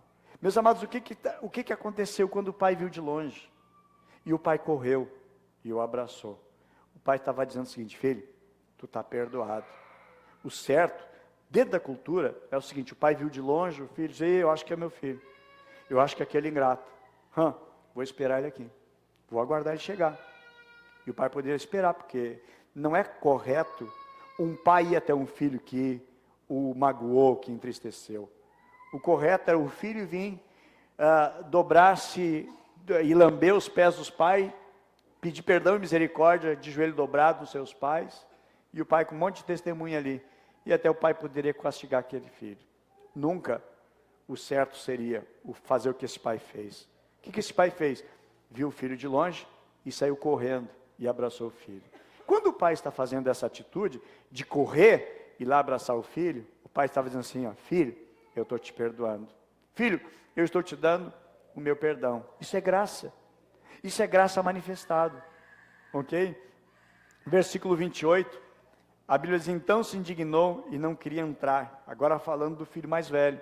Meus amados, o que aconteceu quando o pai viu de longe? E o pai correu e o abraçou. O pai estava dizendo o seguinte, filho, tu está perdoado. O certo, dentro da cultura, é o seguinte, o pai viu de longe, o filho disse, eu acho que é meu filho. Eu acho que é aquele ingrato. Vou esperar ele aqui. Vou aguardar ele chegar. E o pai poderia esperar, porque não é correto um pai ir até um filho que o magoou, que entristeceu. O correto era o filho vir, dobrar-se e lamber os pés dos pais, pedir perdão e misericórdia de joelho dobrado nos seus pais, e o pai com um monte de testemunha ali, e até o pai poderia castigar aquele filho. Nunca o certo seria fazer o que esse pai fez. O que esse pai fez? Viu o filho de longe e saiu correndo e abraçou o filho. Quando o pai está fazendo essa atitude de correr e lá abraçar o filho, o pai estava dizendo assim, ó, filho, eu estou te perdoando. Filho, eu estou te dando o meu perdão. Isso é graça. Isso é graça manifestada. Ok? Versículo 28. A Bíblia diz, então se indignou e não queria entrar. Agora falando do filho mais velho.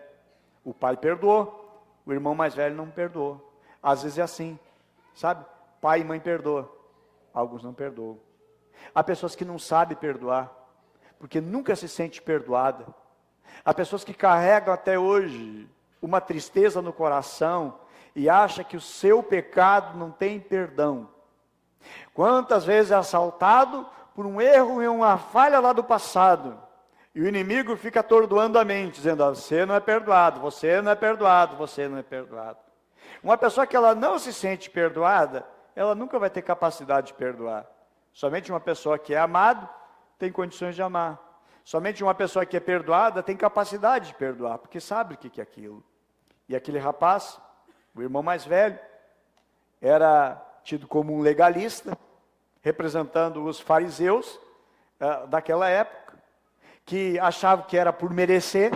O pai perdoou, o irmão mais velho não perdoou. Às vezes é assim, sabe? Pai e mãe perdoam, alguns não perdoam. Há pessoas que não sabem perdoar, porque nunca se sente perdoada. Há pessoas que carregam até hoje uma tristeza no coração e acham que o seu pecado não tem perdão. Quantas vezes é assaltado por um erro e uma falha lá do passado, e o inimigo fica atordoando a mente, dizendo, você não é perdoado, você não é perdoado, você não é perdoado. Uma pessoa que ela não se sente perdoada, ela nunca vai ter capacidade de perdoar. Somente uma pessoa que é amado tem condições de amar. Somente uma pessoa que é perdoada tem capacidade de perdoar, porque sabe o que é aquilo. E aquele rapaz, o irmão mais velho, era tido como um legalista, representando os fariseus daquela época, que achavam que era por merecer,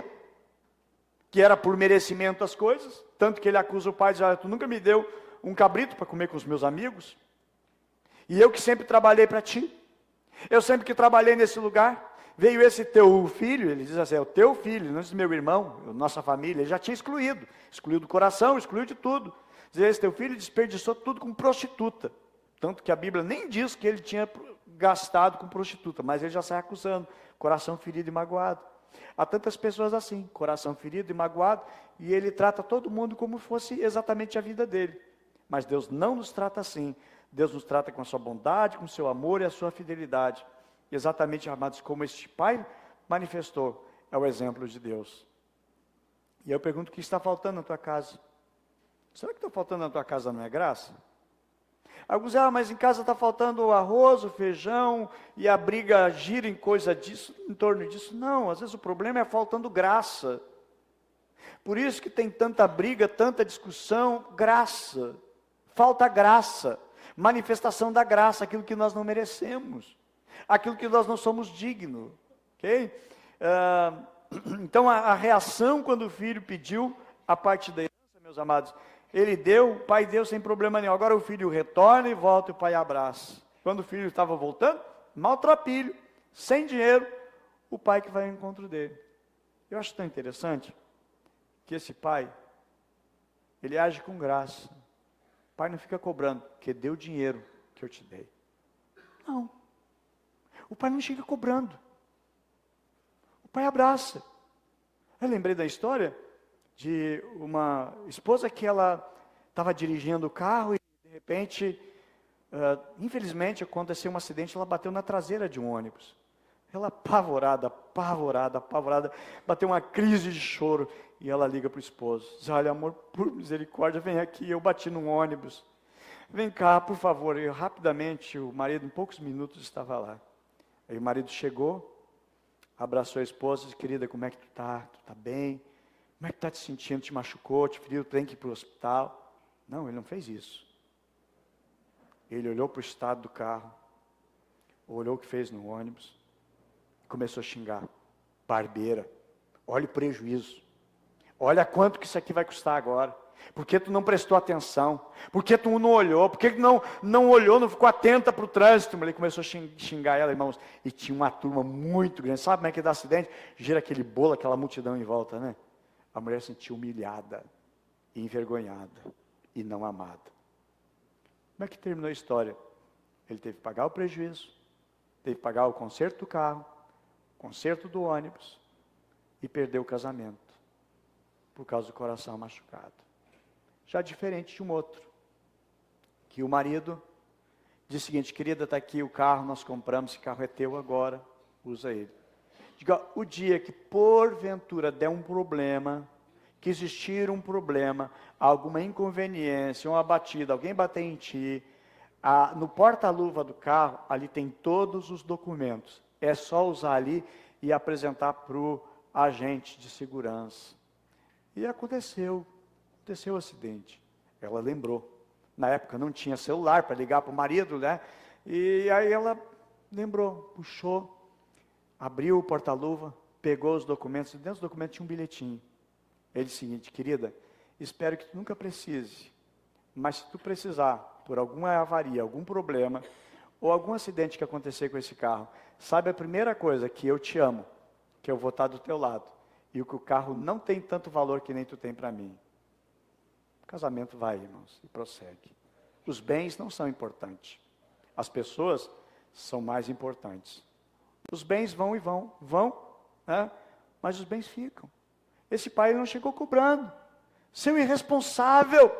que era por merecimento as coisas, tanto que ele acusa o pai, diz, olha, tu nunca me deu um cabrito para comer com os meus amigos, e eu que sempre trabalhei para ti, eu sempre que trabalhei nesse lugar, veio esse teu filho, ele diz assim, é o teu filho, não diz meu irmão, nossa família, ele já tinha excluído do coração, excluiu de tudo, diz, esse teu filho desperdiçou tudo com prostituta, tanto que a Bíblia nem diz que ele tinha gastado com prostituta, mas ele já sai acusando, coração ferido e magoado. Há tantas pessoas assim, coração ferido e magoado, e ele trata todo mundo como fosse exatamente a vida dele. Mas Deus não nos trata assim. Deus nos trata com a sua bondade, com o seu amor e a sua fidelidade. Exatamente, amados, como este pai manifestou, é o exemplo de Deus. E eu pergunto, o que está faltando na tua casa? Será que está faltando na tua casa não é graça? Alguns dizem, mas em casa está faltando o arroz, o feijão, e a briga gira em torno disso. Não, às vezes o problema é faltando graça. Por isso que tem tanta briga, tanta discussão, graça. Falta graça, manifestação da graça, aquilo que nós não merecemos, aquilo que nós não somos dignos. Ok? Então a reação quando o filho pediu a parte da herança, meus amados, ele deu, o pai deu sem problema nenhum. Agora o filho retorna e volta e o pai abraça. Quando o filho estava voltando, maltrapilho, sem dinheiro, o pai que vai ao encontro dele. Eu acho tão interessante que esse pai, ele age com graça. O pai não fica cobrando, porque deu o dinheiro que eu te dei. Não. O pai não chega cobrando. O pai abraça. Eu lembrei da história de uma esposa que ela estava dirigindo o carro e de repente, infelizmente aconteceu um acidente, ela bateu na traseira de um ônibus. Ela apavorada, bateu uma crise de choro e ela liga para o esposo, diz, olha amor, por misericórdia, vem aqui, eu bati num ônibus, vem cá por favor. E rapidamente o marido em poucos minutos estava lá. Aí o marido chegou, abraçou a esposa e disse, querida, como é que tu tá? Tu tá bem? Como é que está te sentindo? Te machucou, te feriu, tem que ir para o hospital? Não, ele não fez isso. Ele olhou para o estado do carro, olhou o que fez no ônibus, e começou a xingar. Barbeira, olha o prejuízo. Olha quanto que isso aqui vai custar agora. Por que tu não prestou atenção? Por que tu não olhou? Por que tu não olhou, não ficou atenta para o trânsito? Ele começou a xingar ela, irmãos. E tinha uma turma muito grande. Sabe como é que dá acidente? Gira aquele bolo, aquela multidão em volta, né? A mulher se sentiu humilhada, envergonhada e não amada. Como é que terminou a história? Ele teve que pagar o prejuízo, teve que pagar o conserto do carro, o conserto do ônibus e perdeu o casamento por causa do coração machucado. Já diferente de um outro, que o marido diz o seguinte: querida, está aqui o carro, nós compramos, esse carro é teu agora, usa ele. Diga, o dia que porventura der um problema, que existir um problema, alguma inconveniência, uma batida, alguém bater em ti, no porta-luva do carro, ali tem todos os documentos. É só usar ali e apresentar para o agente de segurança. E aconteceu o acidente. Ela lembrou. Na época não tinha celular para ligar para o marido, né? E aí ela lembrou, puxou, abriu o porta-luva, pegou os documentos, e dentro dos documentos tinha um bilhetinho. Ele disse o seguinte: querida, espero que tu nunca precise, mas se tu precisar, por alguma avaria, algum problema, ou algum acidente que acontecer com esse carro, sabe a primeira coisa, que eu te amo, que eu vou estar do teu lado, e que o carro não tem tanto valor que nem tu tem para mim. O casamento vai, irmãos, e prossegue. Os bens não são importantes. As pessoas são mais importantes. Os bens vão e vão, né? Mas os bens ficam. Esse pai não chegou cobrando. Seu irresponsável,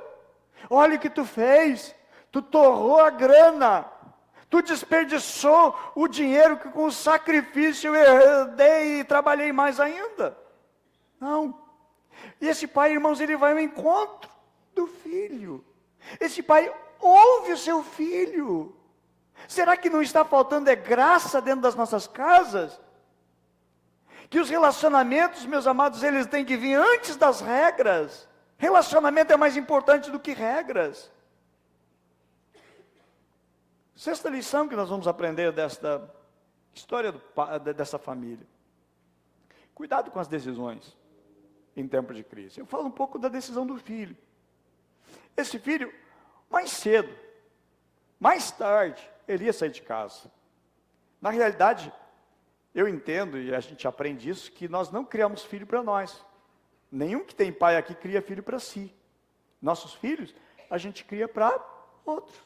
olha o que tu fez. Tu torrou a grana. Tu desperdiçou o dinheiro que com o sacrifício eu dei e trabalhei mais ainda. Não. E esse pai, irmãos, ele vai ao encontro do filho. Esse pai ouve o seu filho. Será que não está faltando graça dentro das nossas casas? Que os relacionamentos, meus amados, eles têm que vir antes das regras. Relacionamento é mais importante do que regras. Sexta lição que nós vamos aprender desta história dessa família. Cuidado com as decisões em tempo de crise. Eu falo um pouco da decisão do filho. Esse filho, mais cedo, mais tarde, ele ia sair de casa. Na realidade, eu entendo, e a gente aprende isso, que nós não criamos filho para nós. Nenhum que tem pai aqui cria filho para si. Nossos filhos, a gente cria para outros.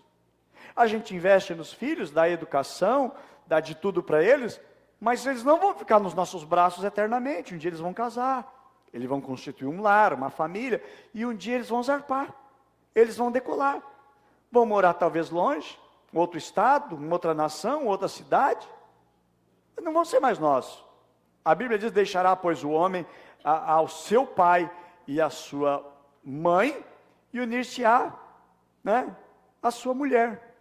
A gente investe nos filhos, dá educação, dá de tudo para eles, mas eles não vão ficar nos nossos braços eternamente. Um dia eles vão casar, eles vão constituir um lar, uma família, e um dia eles vão zarpar. Eles vão decolar, vão morar talvez longe, outro estado, uma outra nação, outra cidade, não vão ser mais nossos. A Bíblia diz: deixará, pois, o homem ao seu pai e à sua mãe, e unir-se-á, né, à sua mulher.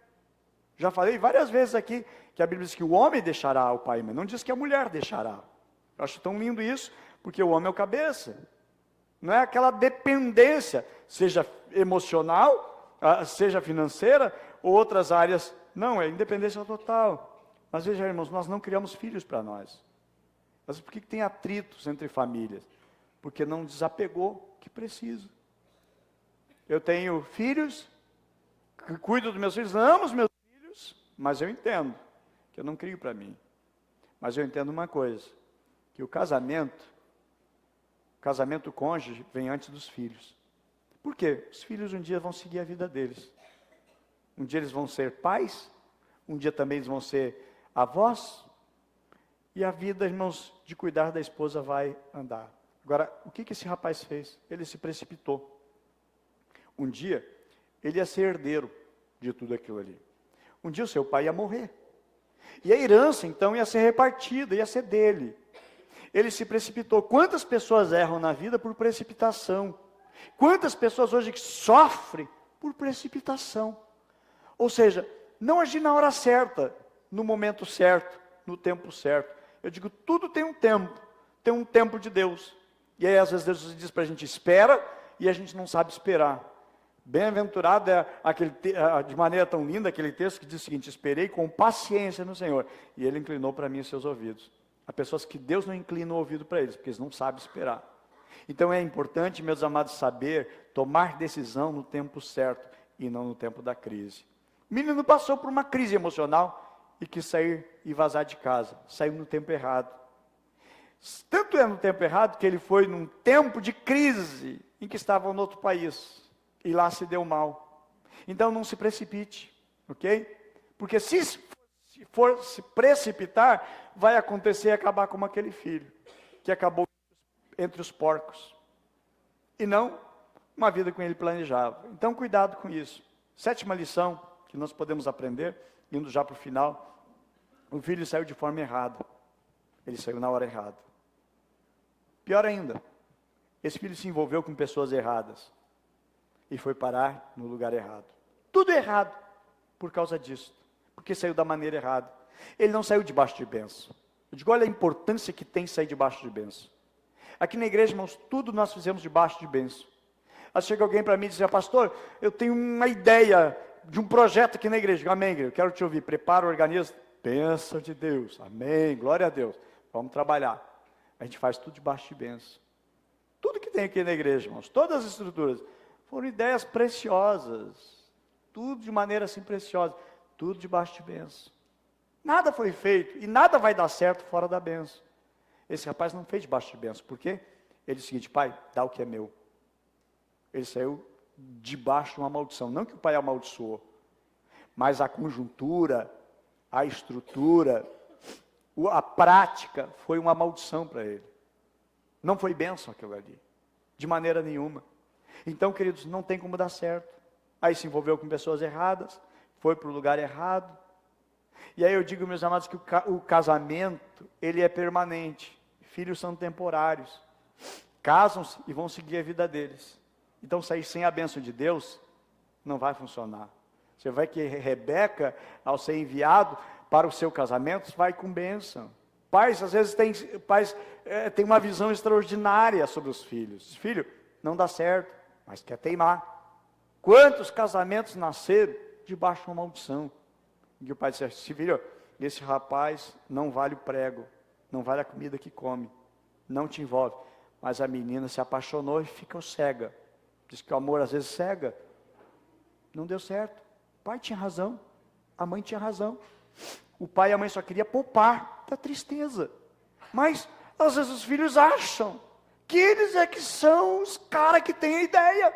Já falei várias vezes aqui, que a Bíblia diz que o homem deixará o pai e mãe, não diz que a mulher deixará. Eu acho tão lindo isso, porque o homem é o cabeça. Não é aquela dependência, seja emocional, seja financeira, ou outras áreas. Não, é independência total. Mas veja, irmãos, nós não criamos filhos para nós. Mas por que tem atritos entre famílias? Porque não desapegou que precisa. Eu tenho filhos, que cuido dos meus filhos, amo os meus filhos, mas eu entendo que eu não crio para mim. Mas eu entendo uma coisa, que o casamento cônjuge vem antes dos filhos. Por quê? Os filhos um dia vão seguir a vida deles. Um dia eles vão ser pais, um dia também eles vão ser avós, e a vida, irmãos, de cuidar da esposa vai andar. Agora, o que esse rapaz fez? Ele se precipitou. Um dia, ele ia ser herdeiro de tudo aquilo ali. Um dia o seu pai ia morrer. E a herança, então, ia ser repartida, ia ser dele. Ele se precipitou. Quantas pessoas erram na vida por precipitação? Quantas pessoas hoje que sofrem por precipitação? Ou seja, não agir na hora certa, no momento certo, no tempo certo. Eu digo, tudo tem um tempo de Deus. E aí às vezes Deus diz para a gente, espera, e a gente não sabe esperar. Bem-aventurado é de maneira tão linda aquele texto que diz o seguinte, esperei com paciência no Senhor, e Ele inclinou para mim os seus ouvidos. Há pessoas que Deus não inclina o ouvido para eles, porque eles não sabem esperar. Então é importante, meus amados, saber tomar decisão no tempo certo, e não no tempo da crise. O menino passou por uma crise emocional, e quis sair e vazar de casa, saiu no tempo errado. Tanto é no tempo errado, que ele foi num tempo de crise, em que estava no outro país, e lá se deu mal. Então não se precipite, ok? Porque se for se precipitar, vai acontecer e acabar como aquele filho, que acabou entre os porcos, e não uma vida que ele planejava. Então cuidado com isso. 7ª lição que nós podemos aprender, indo já para o final, o filho saiu de forma errada, ele saiu na hora errada. Pior ainda, esse filho se envolveu com pessoas erradas, e foi parar no lugar errado. Tudo errado, por causa disso, porque saiu da maneira errada. Ele não saiu debaixo de bênção. Eu digo, olha a importância que tem sair debaixo de bênção. Aqui na igreja, irmãos, tudo nós fizemos debaixo de bênção. Aí chega alguém para mim e diz, pastor, eu tenho uma ideia de um projeto aqui na igreja. Digo, amém, eu quero te ouvir, prepara o organismo, bênção de Deus, amém, glória a Deus, vamos trabalhar. A gente faz tudo debaixo de bênção. Tudo que tem aqui na igreja, irmãos, todas as estruturas, foram ideias preciosas, tudo de maneira assim preciosa, tudo debaixo de bênção. Nada foi feito, e nada vai dar certo fora da bênção. Esse rapaz não fez debaixo de bênção, por quê? Ele disse o seguinte, pai, dá o que é meu. Ele saiu debaixo de uma maldição, não que o pai amaldiçoou, mas a conjuntura, a estrutura, a prática foi uma maldição para ele. Não foi bênção aquilo ali, de maneira nenhuma. Então, queridos, não tem como dar certo. Aí se envolveu com pessoas erradas, foi para o lugar errado. E aí eu digo, meus amados, que o casamento, ele é permanente. Filhos são temporários. Casam-se e vão seguir a vida deles. Então, sair sem a bênção de Deus, não vai funcionar. Você vai que Rebeca, ao ser enviado para o seu casamento, vai com bênção. Pais, às vezes, têm uma visão extraordinária sobre os filhos. Filho, não dá certo, mas quer teimar. Quantos casamentos nasceram debaixo de uma maldição? E o pai disse assim, filho, esse rapaz não vale o prego, não vale a comida que come, não te envolve. Mas a menina se apaixonou e ficou cega. Diz que o amor às vezes cega. Não deu certo. O pai tinha razão, a mãe tinha razão. O pai e a mãe só queriam poupar da tristeza. Mas às vezes os filhos acham que eles é que são os caras que têm a ideia.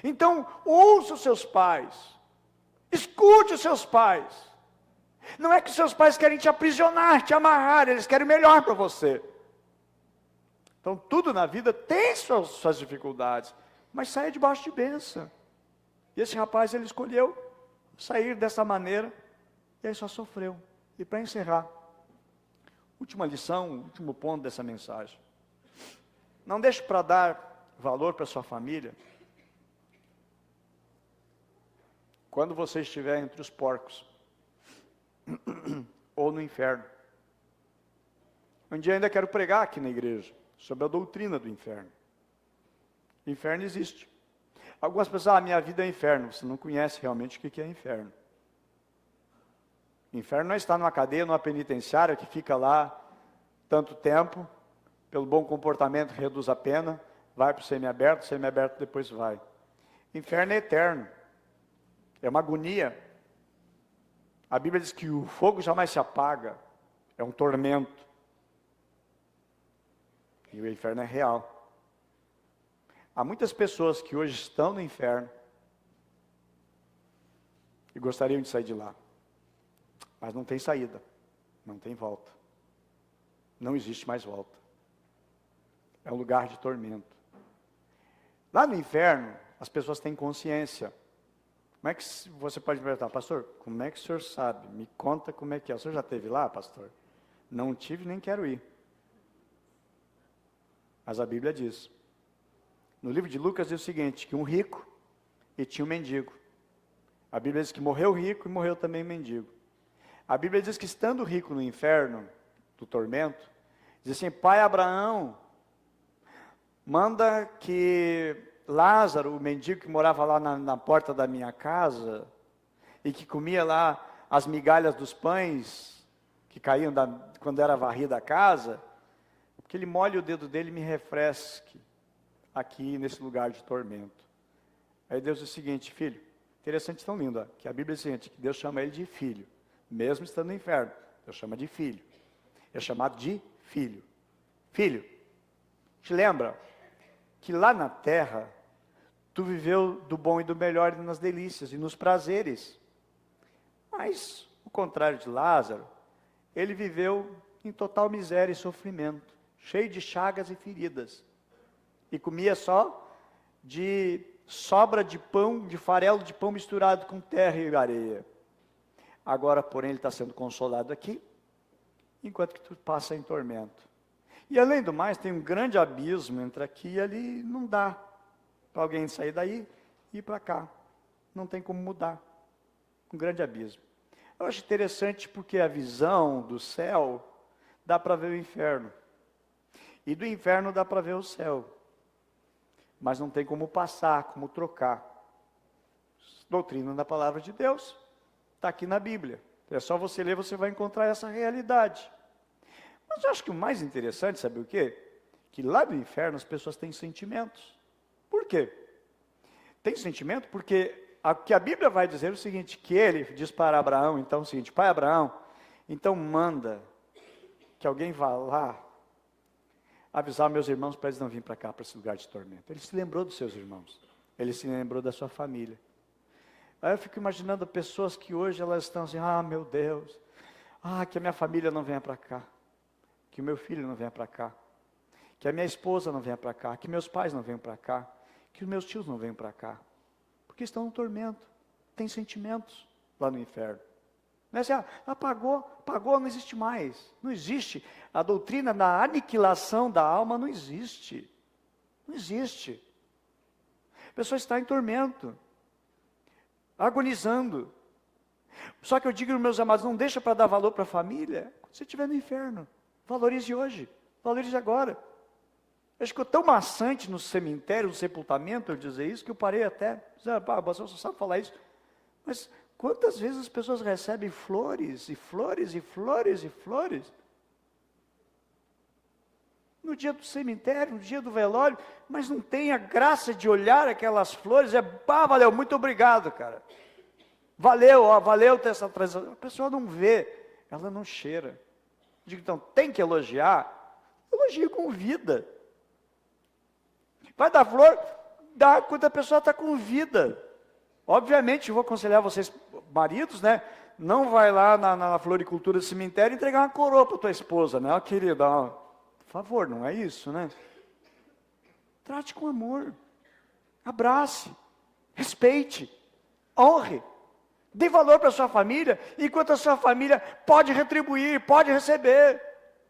Então, ouça os seus pais. Escute os seus pais. Não é que os seus pais querem te aprisionar, te amarrar, eles querem o melhor para você. Então, tudo na vida tem suas dificuldades, mas saia debaixo de bênção. E esse rapaz, ele escolheu sair dessa maneira, e aí só sofreu. E para encerrar, última lição, último ponto dessa mensagem. Não deixe para dar valor para sua família quando você estiver entre os porcos ou no inferno. Um dia ainda quero pregar aqui na igreja sobre a doutrina do inferno. O inferno existe. Algumas pessoas, minha vida é inferno. Você não conhece realmente o que é inferno. Inferno não está numa cadeia, numa penitenciária que fica lá tanto tempo, pelo bom comportamento reduz a pena, vai para o semiaberto depois vai. Inferno é eterno, é uma agonia. A Bíblia diz que o fogo jamais se apaga, é um tormento. E o inferno é real. Há muitas pessoas que hoje estão no inferno e gostariam de sair de lá. Mas não tem saída, não tem volta. Não existe mais volta. É um lugar de tormento. Lá no inferno, as pessoas têm consciência. Como é que você pode me perguntar, pastor, como é que o senhor sabe? Me conta como é que é. O senhor já esteve lá, pastor? Não tive, nem quero ir. Mas a Bíblia diz. No livro de Lucas diz o seguinte, que um rico e tinha um mendigo. A Bíblia diz que morreu o rico e morreu também o mendigo. A Bíblia diz que estando rico no inferno, do tormento, diz assim, pai Abraão, manda que Lázaro, o mendigo que morava lá na porta da minha casa, e que comia lá as migalhas dos pães, que caíam quando era varrida a casa, que ele molhe o dedo dele e me refresque aqui nesse lugar de tormento. Aí Deus diz o seguinte: filho, interessante, tão lindo, ó, que a Bíblia diz o seguinte, que Deus chama ele de filho, mesmo estando no inferno. Deus chama de filho. É chamado de filho. Filho, te lembra que lá na terra, tu viveu do bom e do melhor e nas delícias e nos prazeres. Mas, o contrário de Lázaro, ele viveu em total miséria e sofrimento, cheio de chagas e feridas. E comia só de sobra de pão, de farelo de pão misturado com terra e areia. Agora, porém, ele está sendo consolado aqui, enquanto que tu passa em tormento. E além do mais, tem um grande abismo entre aqui e ali, não dá para alguém sair daí e ir para cá. Não tem como mudar. Um grande abismo. Eu acho interessante porque a visão do céu dá para ver o inferno. E do inferno dá para ver o céu. Mas não tem como passar, como trocar. Doutrina da palavra de Deus está aqui na Bíblia. É só você ler, você vai encontrar essa realidade. Mas eu acho que o mais interessante, sabe o quê? Que lá do inferno as pessoas têm sentimentos. Por quê? Tem sentimento porque o que a Bíblia vai dizer é o seguinte, que ele diz para Abraão, então, o seguinte: pai Abraão, então manda que alguém vá lá avisar meus irmãos para eles não virem para cá, para esse lugar de tormento. Ele se lembrou dos seus irmãos, ele se lembrou da sua família. Aí eu fico imaginando pessoas que hoje elas estão assim: ah, meu Deus, que a minha família não venha para cá, que o meu filho não venha para cá, que a minha esposa não venha para cá, que meus pais não venham para cá, que os meus tios não venham para cá, porque estão no tormento, tem sentimentos lá no inferno. Não é assim, apagou, não existe mais, não existe. A doutrina da aniquilação da alma não existe, não existe. A pessoa está em tormento, agonizando. Só que eu digo, meus amados, não deixa para dar valor para a família, quando você estiver no inferno, valorize hoje, valorize agora. Eu ficou tão maçante no cemitério, no sepultamento, eu dizer isso, que eu parei até, você só sabe falar isso, mas quantas vezes as pessoas recebem flores, e flores, e flores, e flores, no dia do cemitério, no dia do velório, mas não tem a graça de olhar aquelas flores, valeu, muito obrigado, cara, valeu ter essa tradição. A pessoa não vê, ela não cheira. Eu digo, então, tem que elogiar, elogie com vida. Vai dar flor, dá quando a pessoa está com vida. Obviamente, eu vou aconselhar vocês, maridos, né? Não vai lá na floricultura do cemitério entregar uma coroa para tua esposa, né? Querida, por favor, não é isso, né? Trate com amor. Abrace. Respeite. Honre. Dê valor para a sua família, enquanto a sua família pode retribuir, pode receber.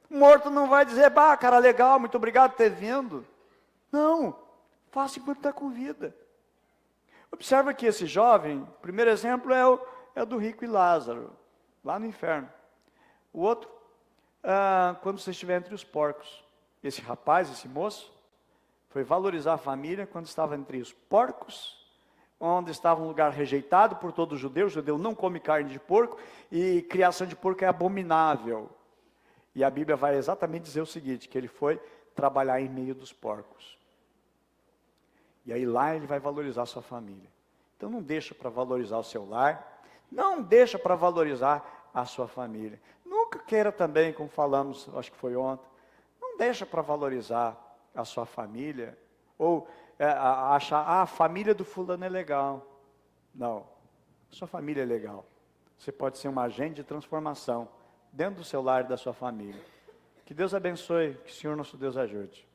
O morto não vai dizer, cara, legal, muito obrigado por ter vindo. Não, faça enquanto está com vida. Observa que esse jovem, o primeiro exemplo é o do rico e Lázaro, lá no inferno. O outro, quando você estiver entre os porcos. Esse rapaz, esse moço, foi valorizar a família quando estava entre os porcos, onde estava um lugar rejeitado por todo judeu. O judeu não come carne de porco, e criação de porco é abominável. E a Bíblia vai exatamente dizer o seguinte, que ele foi trabalhar em meio dos porcos. E aí lá ele vai valorizar a sua família. Então não deixa para valorizar o seu lar, não deixa para valorizar a sua família. Nunca queira também, como falamos, acho que foi ontem, não deixa para valorizar a sua família, ou achar, a família do fulano é legal. Não, a sua família é legal. Você pode ser um agente de transformação dentro do seu lar e da sua família. Que Deus abençoe, que o Senhor nosso Deus ajude.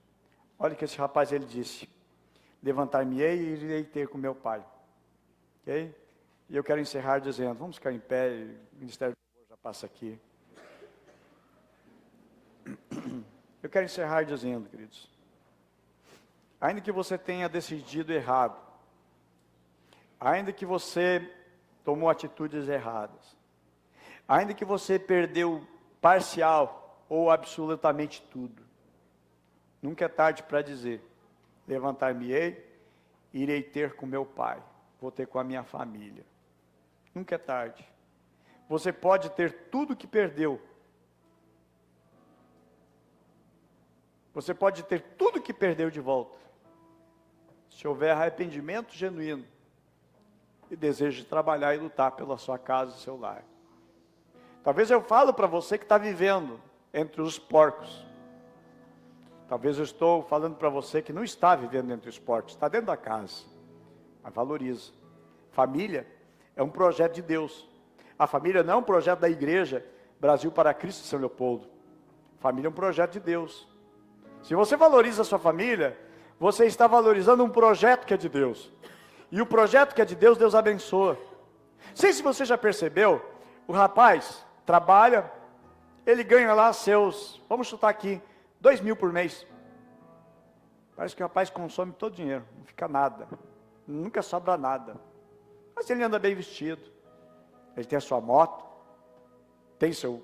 Olha que esse rapaz, ele disse: levantar-me-ei e irei ter com meu pai. Ok? E eu quero encerrar dizendo, vamos ficar em pé, e o Ministério do Louvor já passa aqui. Eu quero encerrar dizendo, queridos, ainda que você tenha decidido errado, ainda que você tomou atitudes erradas, ainda que você perdeu parcial ou absolutamente tudo, nunca é tarde para dizer, levantar-me-ei, irei ter com meu pai, vou ter com a minha família. Nunca é tarde. Você pode ter tudo que perdeu. Você pode ter tudo que perdeu de volta. Se houver arrependimento genuíno e desejo de trabalhar e lutar pela sua casa e seu lar. Talvez eu falo para você que está vivendo entre os porcos. Talvez eu estou falando para você que não está vivendo entre os porcos, está dentro da casa. Mas valoriza. Família é um projeto de Deus. A família não é um projeto da igreja Brasil para Cristo de São Leopoldo. Família é um projeto de Deus. Se você valoriza a sua família, você está valorizando um projeto que é de Deus. E o projeto que é de Deus, Deus abençoa. Não sei se você já percebeu, o rapaz trabalha, ele ganha lá seus, vamos chutar aqui, 2.000 por mês. Parece que o rapaz consome todo o dinheiro, não fica nada, nunca sobra nada. Mas ele anda bem vestido, ele tem a sua moto, tem seu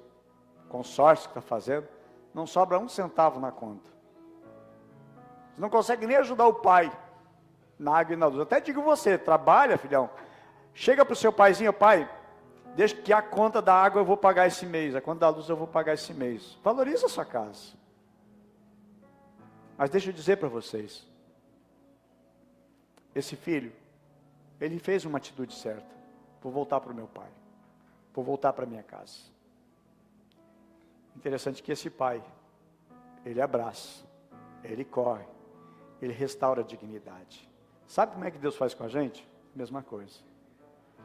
consórcio que está fazendo, não sobra um centavo na conta. Você não consegue nem ajudar o pai na água e na luz. Até digo você, trabalha, filhão, chega para o seu paizinho, pai, deixa que a conta da água eu vou pagar esse mês, a conta da luz eu vou pagar esse mês. Valoriza a sua casa. Mas deixa eu dizer para vocês, esse filho, ele fez uma atitude certa. Vou voltar para o meu pai, vou voltar para a minha casa. Interessante que esse pai, ele abraça, ele corre, ele restaura a dignidade. Sabe como é que Deus faz com a gente? Mesma coisa.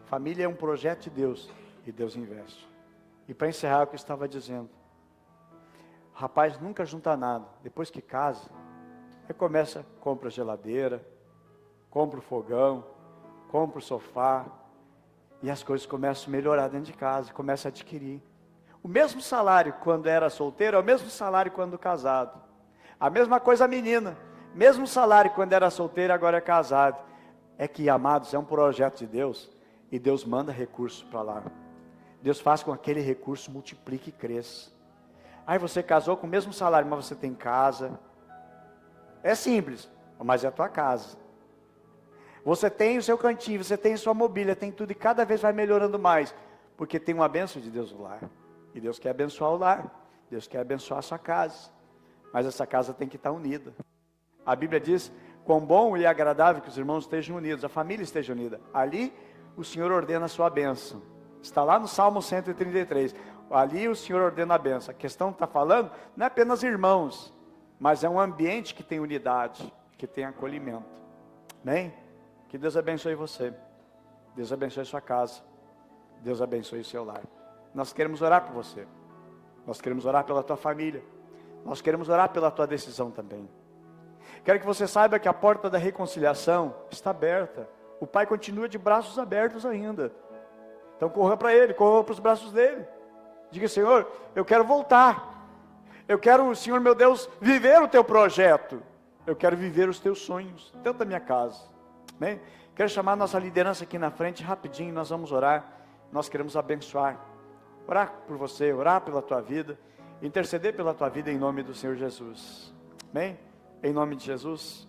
Família é um projeto de Deus e Deus investe. E para encerrar o que eu estava dizendo, o rapaz nunca junta nada. Depois que casa, aí começa, compra a geladeira, compra o fogão, compra o sofá, e as coisas começam a melhorar dentro de casa, começa a adquirir. O mesmo salário quando era solteiro é o mesmo salário quando casado. A mesma coisa a menina, mesmo salário quando era solteiro, agora é casado. É que, amados, é um projeto de Deus, e Deus manda recursos para lá. Deus faz com que aquele recurso multiplique e cresça. Aí você casou com o mesmo salário, mas você tem casa. É simples, mas é a tua casa. Você tem o seu cantinho, você tem a sua mobília, tem tudo, e cada vez vai melhorando mais. Porque tem uma bênção de Deus no lar. E Deus quer abençoar o lar. Deus quer abençoar a sua casa. Mas essa casa tem que estar unida. A Bíblia diz, quão bom e agradável que os irmãos estejam unidos, a família esteja unida. Ali o Senhor ordena a sua bênção. Está lá no Salmo 133. Ali o Senhor ordena a bênção. A questão que está falando não é apenas irmãos, mas é um ambiente que tem unidade, que tem acolhimento. Amém? Que Deus abençoe você. Deus abençoe sua casa. Deus abençoe o seu lar. Nós queremos orar por você. Nós queremos orar pela tua família. Nós queremos orar pela tua decisão também. Quero que você saiba que a porta da reconciliação está aberta. O Pai continua de braços abertos ainda. Então corra para Ele, corra para os braços dEle. Diga, Senhor, eu quero voltar. Eu quero, Senhor meu Deus, viver o Teu projeto. Eu quero viver os Teus sonhos, dentro da minha casa. Amém? Quero chamar a nossa liderança aqui na frente, rapidinho, nós vamos orar. Nós queremos abençoar. Orar por você, orar pela tua vida. Interceder pela tua vida em nome do Senhor Jesus. Amém? Em nome de Jesus.